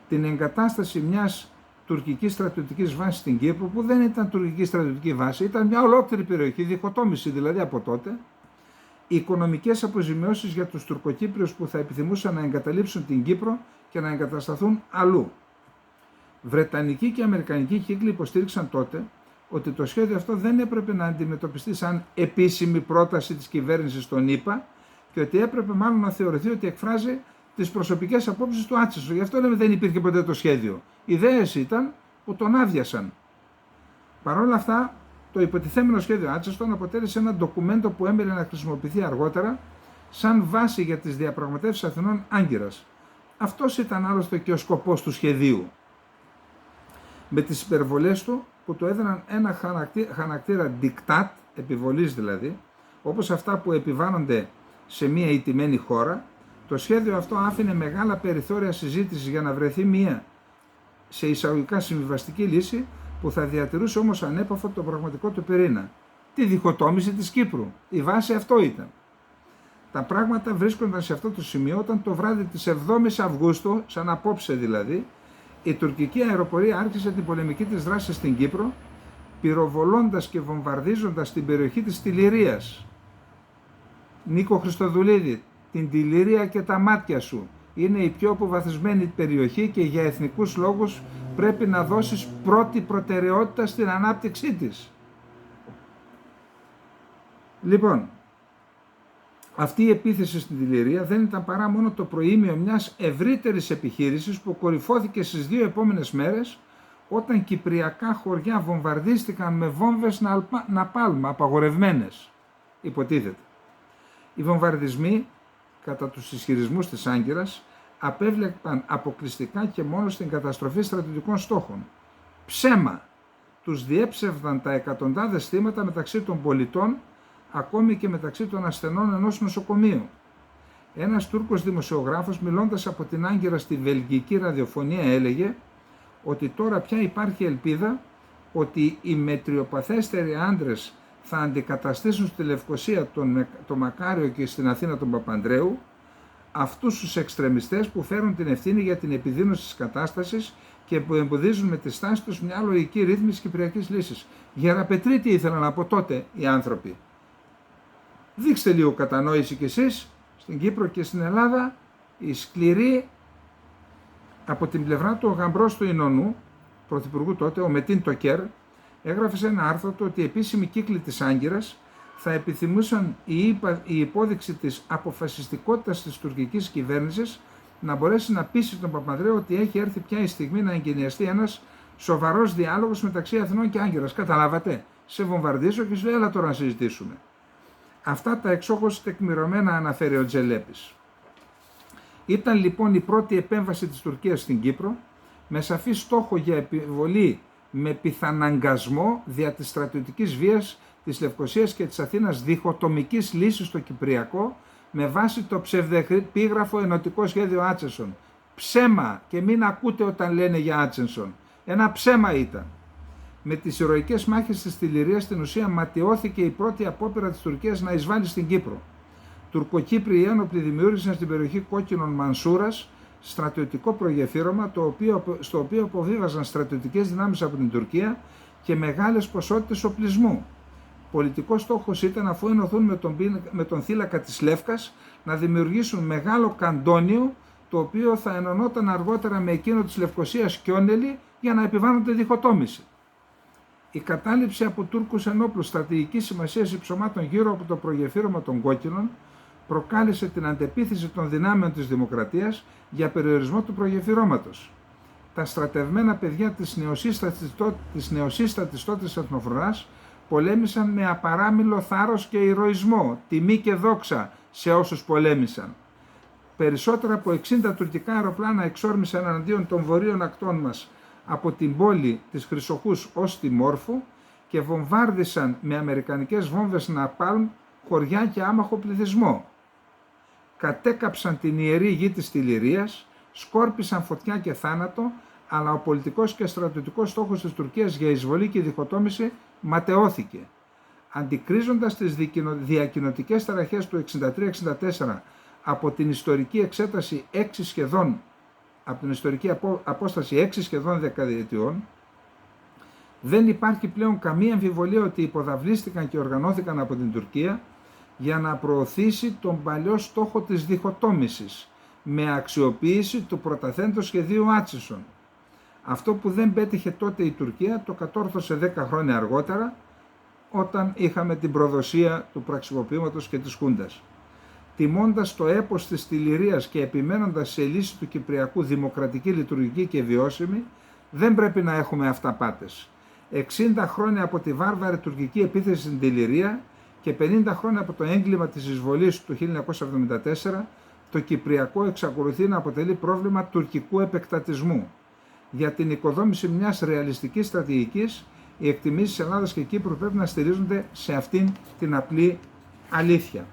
την εγκατάσταση μιας τουρκικής στρατιωτικής βάσης στην Κύπρο, που δεν ήταν τουρκική στρατιωτική βάση, ήταν μια ολόκληρη περιοχή, διχοτόμηση δηλαδή από τότε, οικονομικές αποζημιώσεις για τους Τουρκοκύπριους που θα επιθυμούσαν να εγκαταλείψουν την Κύπρο και να εγκατασταθούν αλλού. Βρετανικοί και αμερικανικοί κύκλοι υποστήριξαν τότε ότι το σχέδιο αυτό δεν έπρεπε να αντιμετωπιστεί σαν επίσημη πρόταση της κυβέρνησης των ΗΠΑ και ότι έπρεπε μάλλον να θεωρηθεί ότι εκφράζει τις προσωπικές απόψεις του Άτσεσον. Γι' αυτό λέμε δεν υπήρχε ποτέ το σχέδιο. Οι ιδέες ήταν που τον άδειασαν. Παρ' όλα αυτά, το υποτιθέμενο σχέδιο Άτσεσον αποτέλεσε ένα ντοκουμέντο που έμελε να χρησιμοποιηθεί αργότερα σαν βάση για τις διαπραγματεύσεις Αθηνών Άγκυρας. Αυτός ήταν άλλωστε και ο σκοπός του σχεδίου. Με τις υπερβολές του που του έδιναν ένα χαρακτήρα diktat, επιβολής δηλαδή, όπως αυτά που επιβάλλονται σε μια ηττημένη χώρα, το σχέδιο αυτό άφηνε μεγάλα περιθώρια συζήτησης για να βρεθεί μια σε εισαγωγικά συμβιβαστική λύση που θα διατηρούσε όμως ανέπαφο το πραγματικό του πυρήνα, τη διχοτόμηση της Κύπρου. Η βάση αυτό ήταν. Τα πράγματα βρίσκονταν σε αυτό το σημείο όταν το βράδυ της 7ης Αυγούστου, σαν απόψε δηλαδή, η τουρκική αεροπορία άρχισε την πολεμική της δράση στην Κύπρο, πυροβολώντας και βομβαρδίζοντας την περιοχή της Τιλιρίας. Νίκο Χριστοδουλίδη, την Τιλιρία και τα μάτια σου είναι η πιο αποβαθισμένη περιοχή και για εθνικούς λόγους πρέπει να δώσεις πρώτη προτεραιότητα στην ανάπτυξή της. Λοιπόν, αυτή η επίθεση στην Τιλιρία δεν ήταν παρά μόνο το προήμιο μιας ευρύτερης επιχείρησης που κορυφώθηκε στις 2 επόμενες μέρες όταν κυπριακά χωριά βομβαρδίστηκαν με βόμβες ναπάλμα απαγορευμένες, υποτίθεται. Οι βομβαρδισμοί, κατά τους ισχυρισμούς της Άγκυρας, απέβλεπαν αποκλειστικά και μόνο στην καταστροφή στρατιωτικών στόχων. Ψέμα! Τους διέψευδαν τα εκατοντάδες θύματα μεταξύ των πολιτών, ακόμη και μεταξύ των ασθενών ενός νοσοκομείου. Ένας Τούρκος δημοσιογράφος, μιλώντας από την Άγκυρα στη βελγική ραδιοφωνία, έλεγε ότι τώρα πια υπάρχει ελπίδα ότι οι μετριοπαθέστεροι άντρες θα αντικαταστήσουν στη Λευκοσία τον Μακάριο και στην Αθήνα τον Παπανδρέου, αυτούς τους εξτρεμιστές που φέρουν την ευθύνη για την επιδείνωση της κατάστασης και που εμποδίζουν με τη στάση τους μια λογική ρύθμιση κυπριακής λύσης. Γεραπετρίτη ήθελαν από τότε οι άνθρωποι. Δείξτε λίγο κατανόηση κι εσείς, στην Κύπρο και στην Ελλάδα, η σκληρή από την πλευρά του ο γαμπρός του Ινωνού, πρωθυπουργού τότε, ο Μετίν Τοκέρ, έγραφε σε ένα άρθρο του ότι οι επίσημοι κύκλοι της Άγκυρας θα επιθυμούσαν η υπόδειξη της αποφασιστικότητας της τουρκικής κυβέρνησης να μπορέσει να πείσει τον Παπανδρέο ότι έχει έρθει πια η στιγμή να εγκαινιαστεί ένας σοβαρός διάλογος μεταξύ Αθηνών και Άγκυρας. Καταλάβατε, σε βομβαρδίζω και σου έλα τώρα να συζητήσουμε. Αυτά τα εξόχως τεκμηρωμένα αναφέρει ο Τζελέπης. Ήταν λοιπόν η πρώτη επέμβαση της Τουρκίας στην Κύπρο, με σαφή στόχο για επιβολή με πιθαναγκασμό δια της στρατιωτικής βίας της Λευκοσίας και της Αθήνας διχοτομικής λύσης στο Κυπριακό, με βάση το ψευδεπίγραφο ενωτικό σχέδιο Άτσεσον. Ψέμα, και μην ακούτε όταν λένε για Άτσεσον. Ένα ψέμα ήταν. Με τις ηρωικές μάχες της Τιλιρίας στην ουσία ματαιώθηκε η πρώτη απόπειρα της Τουρκίας να εισβάλλει στην Κύπρο. Τουρκοκύπριοι ένοπλοι δημιούργησαν στην περιοχή Κόκκινων Μανσούρας στρατιωτικό προγεφύρωμα στο οποίο αποβίβαζαν στρατιωτικές δυνάμεις από την Τουρκία και μεγάλες ποσότητες οπλισμού. Πολιτικός στόχος ήταν, αφού ενωθούν με τον θύλακα της Λεύκας, να δημιουργήσουν μεγάλο καντόνιο, το οποίο θα ενωνόταν αργότερα με εκείνο της Λευκοσίας Κιόνελη για να επιβάλλονται διχοτόμηση. Η κατάληψη από Τούρκους ενόπλους στρατηγικής σημασίας υψωμάτων γύρω από το προγεφύρωμα των Κόκκινων προκάλεσε την αντεπίθεση των δυνάμεων της Δημοκρατίας για περιορισμό του προγεφυρώματος. Τα στρατευμένα παιδιά της νεοσύστατης τότε Εθνοφρονάς πολέμησαν με απαράμιλο θάρρος και ηρωισμό, τιμή και δόξα σε όσους πολέμησαν. περισσότερα από 60 τουρκικά αεροπλάνα εξόρμησαν εναντίον των βορείων ακτών μας από την πόλη της Χρυσοχούς ως τη Μόρφου και βομβάρδισαν με αμερικανικές βόμβες ναπάλμ χωριά και άμαχο πληθυσμό. Κατέκαψαν την ιερή γη της Τιλιρίας, σκόρπισαν φωτιά και θάνατο, αλλά ο πολιτικός και στρατιωτικός στόχος της Τουρκίας για εισβολή και διχοτόμηση ματαιώθηκε. Αντικρίζοντας τις διακοινωτικές ταραχές του 63-64 από την ιστορική εξέταση 6 σχεδόν, από την ιστορική απόσταση 6 σχεδόν δεκαετιών, δεν υπάρχει πλέον καμία αμφιβολία ότι υποδαβλίστηκαν και οργανώθηκαν από την Τουρκία για να προωθήσει τον παλιό στόχο της διχοτόμησης με αξιοποίηση του πρωταθέντος σχεδίου Άτσισον. Αυτό που δεν πέτυχε τότε η Τουρκία το κατόρθωσε 10 χρόνια αργότερα, όταν είχαμε την προδοσία του πραξικοπήματος και της Χούντας. Τιμώντας το έπος της Τιλιρίας και επιμένοντας σε λύση του Κυπριακού δημοκρατική, λειτουργική και βιώσιμη, δεν πρέπει να έχουμε αυταπάτες. 60 χρόνια από τη βάρβαρη τουρκική επίθεση στην Τιλιρία και 50 χρόνια από το έγκλημα της εισβολής του 1974, το Κυπριακό εξακολουθεί να αποτελεί πρόβλημα τουρκικού επεκτατισμού. Για την οικοδόμηση μιας ρεαλιστικής στρατηγικής, οι εκτιμήσεις της Ελλάδας και Κύπρου πρέπει να στηρίζονται σε αυτήν την απλή αλήθεια.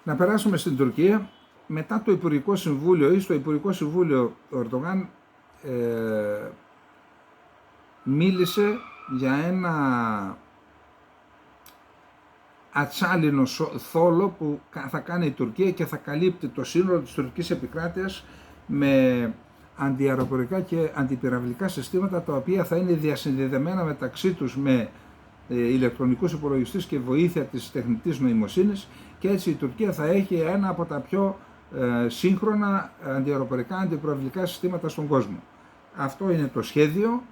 Να περάσουμε στην Τουρκία. Μετά το Υπουργικό Συμβούλιο ή στο Υπουργικό Συμβούλιο, ο Ερντογάν μίλησε για ένα ατσάλινο θόλο που θα κάνει η Τουρκία και θα καλύπτει το σύνολο της τουρκικής επικράτειας με αντιαεροπορικά και αντιπυραυλικά συστήματα, τα οποία θα είναι διασυνδεδεμένα μεταξύ τους με ηλεκτρονικούς υπολογιστές και βοήθεια της τεχνητής νοημοσύνης, και έτσι η Τουρκία θα έχει ένα από τα πιο σύγχρονα αντιαεροπορικά αντιπυραυλικά συστήματα στον κόσμο. Αυτό είναι το σχέδιο.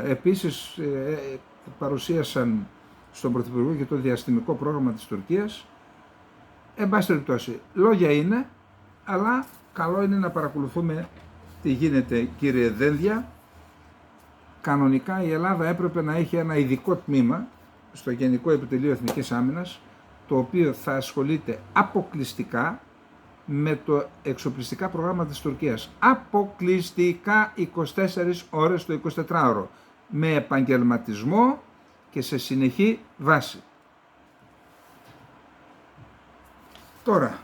Επίσης παρουσίασαν στον Πρωθυπουργό και το διαστημικό πρόγραμμα της Τουρκίας. Εν πάση περιπτώσει, λόγια είναι, αλλά καλό είναι να παρακολουθούμε τι γίνεται, κύριε Δένδια. Κανονικά η Ελλάδα έπρεπε να έχει ένα ειδικό τμήμα στο Γενικό Επιτελείο Εθνικής Άμυνας, το οποίο θα ασχολείται αποκλειστικά με το εξοπλιστικά πρόγραμμα της Τουρκίας. Αποκλειστικά 24 ώρες το 24ωρο, με επαγγελματισμό και σε συνεχή βάση. Τώρα,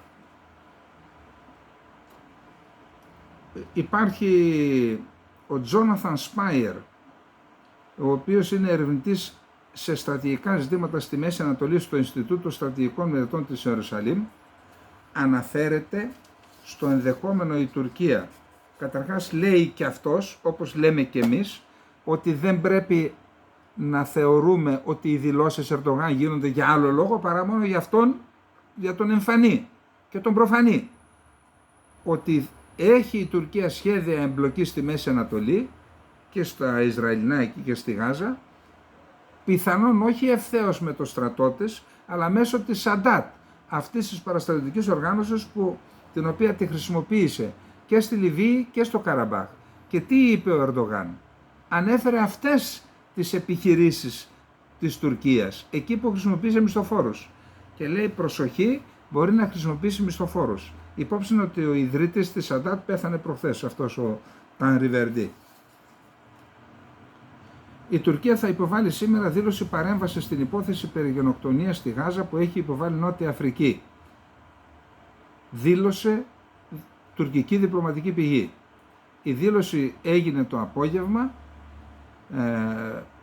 υπάρχει ο Τζόναθαν Σπάιερ, ο οποίος είναι ερευνητής σε στρατηγικά ζητήματα στη Μέση Ανατολή στο Ινστιτούτο Στρατηγικών Μελετών της Ιερουσαλήμ. Αναφέρεται στο ενδεχόμενο η Τουρκία, καταρχάς λέει και αυτός, όπως λέμε και εμείς, ότι δεν πρέπει να θεωρούμε ότι οι δηλώσεις Ερντογάν γίνονται για άλλο λόγο παρά μόνο για αυτόν, για τον εμφανή και τον προφανή. Ότι έχει η Τουρκία σχέδια εμπλοκής στη Μέση Ανατολή και στα Ισραηλινά εκεί και στη Γάζα, πιθανόν όχι ευθέως με τους στρατώτες, αλλά μέσω της Σαντάτ, αυτής της παραστρατιωτικής οργάνωσης την οποία τη χρησιμοποίησε και στη Λιβύη και στο Καραμπάχ. Και τι είπε ο Ερντογάν? Ανέφερε αυτές τις επιχειρήσεις της Τουρκίας, εκεί που χρησιμοποίησε μισθοφόρους. Και λέει προσοχή, μπορεί να χρησιμοποιήσει μισθοφόρους. Υπόψη είναι ότι ο ιδρύτης της Σαντάτ πέθανε προχθές, αυτός ο Τανριβερντή. Η Τουρκία θα υποβάλει σήμερα δήλωση παρέμβασης στην υπόθεση περί γενοκτονίας στη Γάζα που έχει υποβάλει Νότια Αφρική. Δήλωσε τουρκική διπλωματική πηγή. Η δήλωση έγινε το απόγευμα,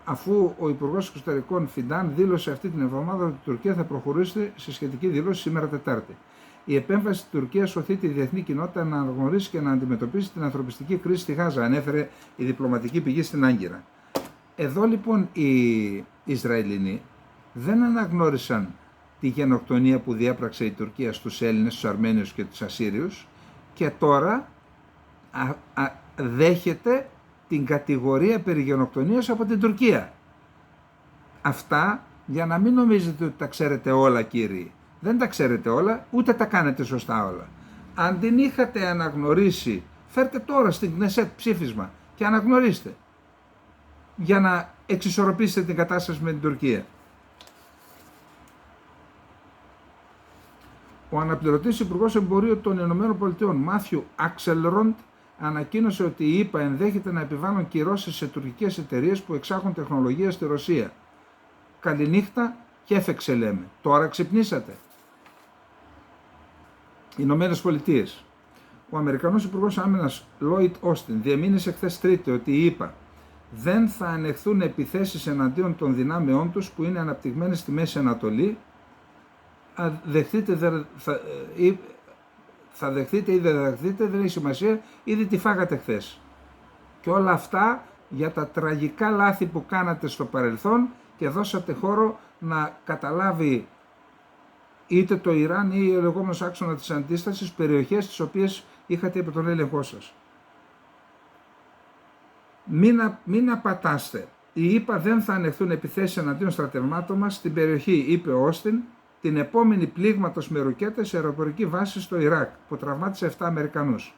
αφού ο Υπουργός Εξωτερικών Φιντάν δήλωσε αυτή την εβδομάδα ότι η Τουρκία θα προχωρήσει σε σχετική δήλωση σήμερα Τετάρτη. Η επέμβαση της Τουρκίας οθεί τη διεθνή κοινότητα να αναγνωρίσει και να αντιμετωπίσει την ανθρωπιστική κρίση στη Γάζα, ανέφερε η διπλωματική πηγή στην Άγκυρα. Εδώ λοιπόν οι Ισραηλινοί δεν αναγνώρισαν τη γενοκτονία που διέπραξε η Τουρκία στους Έλληνες, στους Αρμένιους και τους Ασσύριους, και τώρα δέχεται την κατηγορία περί γενοκτονίας από την Τουρκία. Αυτά για να μην νομίζετε ότι τα ξέρετε όλα, κύριοι. Δεν τα ξέρετε όλα, ούτε τα κάνετε σωστά όλα. Αν την είχατε αναγνωρίσει, φέρτε τώρα στην Κνεσέτ ψήφισμα και αναγνωρίστε, για να εξισορροπήσετε την κατάσταση με την Τουρκία. Ο αναπληρωτής Υπουργός Εμπορίου των ΗΠΑ, Μάθιου Άξελροντ, ανακοίνωσε ότι οι ΗΠΑ ενδέχεται να επιβάλλουν κυρώσεις σε τουρκικές εταιρείες που εξάγουν τεχνολογία στη Ρωσία. Καληνύχτα και έφεξε, λέμε. Τώρα ξυπνήσατε. Ηνωμένες Πολιτείες. Ο Αμερικανός Υπουργός Άμυνας Λόιτ Όστιν διεμήνυσε χθες Τρίτη ότι οι ΗΠΑ δεν θα ανεχθούν επιθέσεις εναντίον των δυνάμεών τους που είναι αναπτυγμένες στη Μέση Ανατολή. Θα δεχτείτε ή δεν δεχτείτε, δεν έχει σημασία, ήδη τη φάγατε χθες. Και όλα αυτά για τα τραγικά λάθη που κάνατε στο παρελθόν και δώσατε χώρο να καταλάβει είτε το Ιράν ή ο λεγόμενος άξονα της αντίστασης, περιοχές τις οποίες είχατε υπό τον έλεγχό σας. Μην απατάστε. Οι ΗΠΑ δεν θα ανεχθούν επιθέσεις εναντίον στρατευμάτων μας στην περιοχή, είπε ο Όστιν, την επόμενη πλήγματος με ρουκέτες σε αεροπορική βάση στο Ιράκ, που τραυμάτισε 7 Αμερικανούς.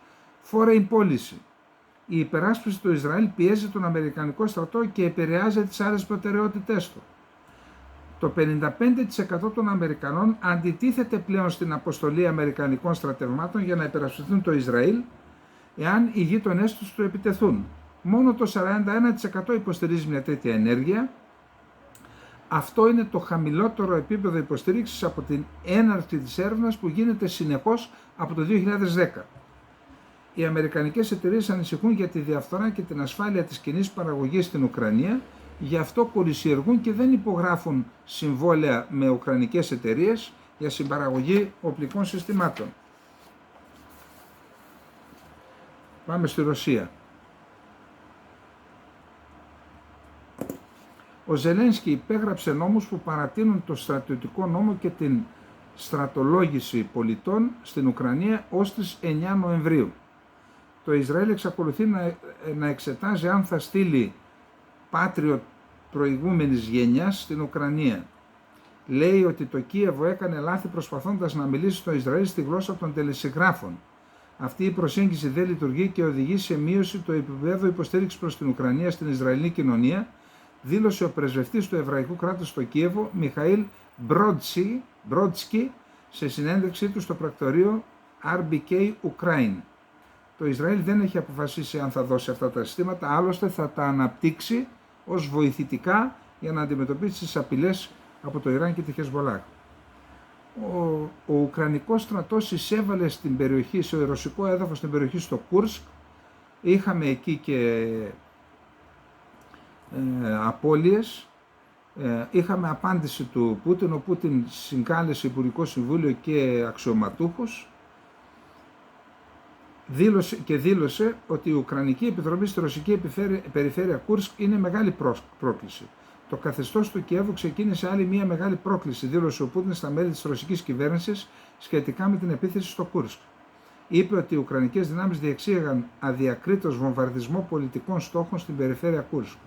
Foreign policy. Η υπεράσπιση του Ισραήλ πιέζει τον Αμερικανικό στρατό και επηρεάζει τις άλλες προτεραιότητές του. Το 55% των Αμερικανών αντιτίθεται πλέον στην αποστολή Αμερικανικών στρατευμάτων για να υπερασπιστούν το Ισραήλ, εάν οι γείτονές τους του επιτεθούν. Μόνο το 41% υποστηρίζει μια τέτοια ενέργεια. Αυτό είναι το χαμηλότερο επίπεδο υποστήριξης από την έναρξη της έρευνας που γίνεται συνεχώς από το 2010. Οι αμερικανικές εταιρείες ανησυχούν για τη διαφθορά και την ασφάλεια της κοινής παραγωγής στην Ουκρανία, γι' αυτό κολυσιεργούν και δεν υπογράφουν συμβόλαια με ουκρανικές εταιρείες για συμπαραγωγή οπλικών συστημάτων. Πάμε στη Ρωσία. Ο Ζελένσκι υπέγραψε νόμους που παρατείνουν το στρατιωτικό νόμο και την στρατολόγηση πολιτών στην Ουκρανία ως τις 9 Νοεμβρίου. Το Ισραήλ εξακολουθεί να εξετάζει αν θα στείλει Patriot προηγούμενης γενιάς στην Ουκρανία. Λέει ότι το Κίεβο έκανε λάθη προσπαθώντας να μιλήσει στο Ισραήλ στη γλώσσα των τελεσυγράφων. Αυτή η προσέγγιση δεν λειτουργεί και οδηγεί σε μείωση του επίπεδου υποστήριξης προς την Ουκρανία στην Ισραηλινή κοινωνία, δήλωσε ο πρεσβευτής του Εβραϊκού κράτους στο Κίεβο, Μιχαήλ Μπρότσκι, σε συνέντευξή του στο πρακτορείο RBK Ukraine. Το Ισραήλ δεν έχει αποφασίσει αν θα δώσει αυτά τα συστήματα, άλλωστε θα τα αναπτύξει ως βοηθητικά για να αντιμετωπίσει τις απειλές από το Ιράν και τη Χεσμολάχ. Ο Ουκρανικός στρατός εισέβαλε στην περιοχή, σε ρωσικό έδαφος στην περιοχή στο Κούρσκ. Είχαμε εκεί και απώλειες. Είχαμε απάντηση του Πούτιν. Ο Πούτιν συγκάλεσε Υπουργικό Συμβούλιο και αξιωματούχους δήλωσε ότι η Ουκρανική επιδρομή στη ρωσική περιφέρεια Κούρσκ είναι μεγάλη πρόκληση. Το καθεστώς του Κιέβου ξεκίνησε άλλη μια μεγάλη πρόκληση, δήλωσε ο Πούτιν στα μέλη της ρωσικής κυβέρνησης σχετικά με την επίθεση στο Κούρσκ. Είπε ότι οι Ουκρανικές δυνάμεις διεξήγαγαν αδιακρίτως βομβαρδισμό πολιτικών στόχων στην περιφέρεια Κούρσκ.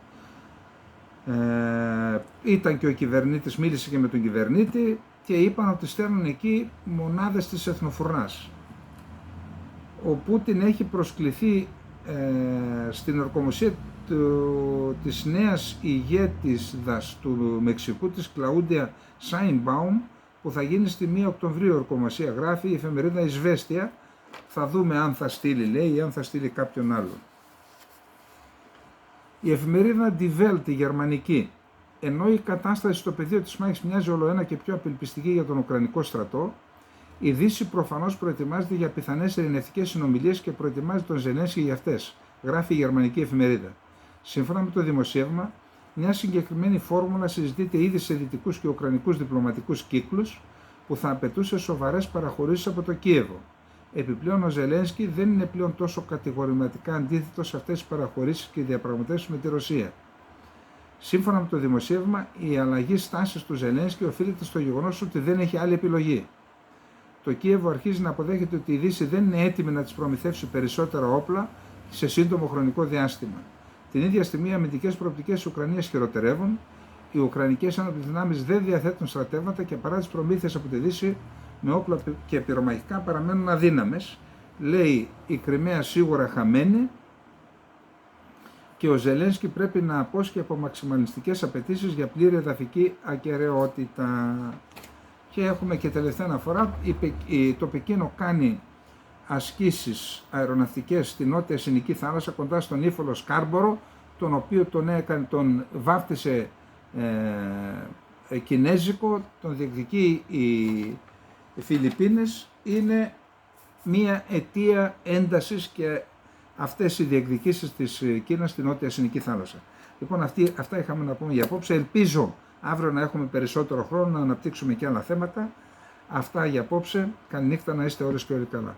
Ήταν και ο κυβερνήτης, μίλησε και με τον κυβερνήτη και είπαν ότι στέλνουν εκεί μονάδες της Εθνοφουρνάς. Ο Πούτιν έχει προσκληθεί στην ορκομοσία της νέας ηγέτης του Μεξικού, της Κλαούντια Σάινμπαουμ, που θα γίνει στη 1 Οκτωβρίου ορκομοσία, γράφει η εφημερίδα Ισβέστια. Θα δούμε αν θα στείλει, λέει, ή αν θα στείλει κάποιον άλλον. Η εφημερίδα Die Welt, η γερμανική, ενώ η κατάσταση στο πεδίο της μάχης μοιάζει ολοένα και πιο απελπιστική για τον Ουκρανικό στρατό, η Δύση προφανώς προετοιμάζεται για πιθανές ειρηνευτικές συνομιλίες και προετοιμάζει τον Ζελένσκι για αυτές, γράφει η γερμανική εφημερίδα. Σύμφωνα με το δημοσίευμα, μια συγκεκριμένη φόρμουλα συζητείται ήδη σε δυτικούς και ουκρανικούς διπλωματικούς κύκλους που θα απαιτούσε σοβαρές παραχωρήσεις από το Κίεβο. Επιπλέον, ο Ζελένσκι δεν είναι πλέον τόσο κατηγορηματικά αντίθετος σε αυτές τις παραχωρήσεις και διαπραγματεύσεις με τη Ρωσία. Σύμφωνα με το δημοσίευμα, η αλλαγή στάσης του Ζελένσκι οφείλεται στο γεγονός ότι δεν έχει άλλη επιλογή. Το Κίεβο αρχίζει να αποδέχεται ότι η Δύση δεν είναι έτοιμη να της προμηθεύσει περισσότερα όπλα σε σύντομο χρονικό διάστημα. Την ίδια στιγμή, οι αμυντικές προοπτικές της Ουκρανίας χειροτερεύουν, οι Ουκρανικές ένοπλες δυνάμεις δεν διαθέτουν στρατεύματα και παρά τις προμήθειες από τη Δύση με όπλα και πυρομαχικά παραμένουν αδύναμες. Λέει, η Κριμαία σίγουρα χαμένη και ο Ζελένσκι πρέπει να απόσχει από μαξιμαλιστικές απαιτήσεις για πλήρη εδαφική ακεραιότητα. Και έχουμε και τελευταία αναφορά, το Πεκίνο κάνει ασκήσεις αεροναυτικές στη Νότια Ινδική θάλασσα κοντά στον ύφολο Σκάρμπορο, τον οποίο τον βάφτισε κινέζικο, τον διεκδικεί οι Φιλιππίνες. Είναι μία αιτία έντασης και αυτές οι διεκδικήσεις της Κίνας στη Νότια Ινδική θάλασσα. Λοιπόν, αυτά είχαμε να πούμε για απόψε. Ελπίζω αύριο να έχουμε περισσότερο χρόνο να αναπτύξουμε και άλλα θέματα. Αυτά για απόψε. Καληνύχτα, να είστε όλες και όλοι καλά.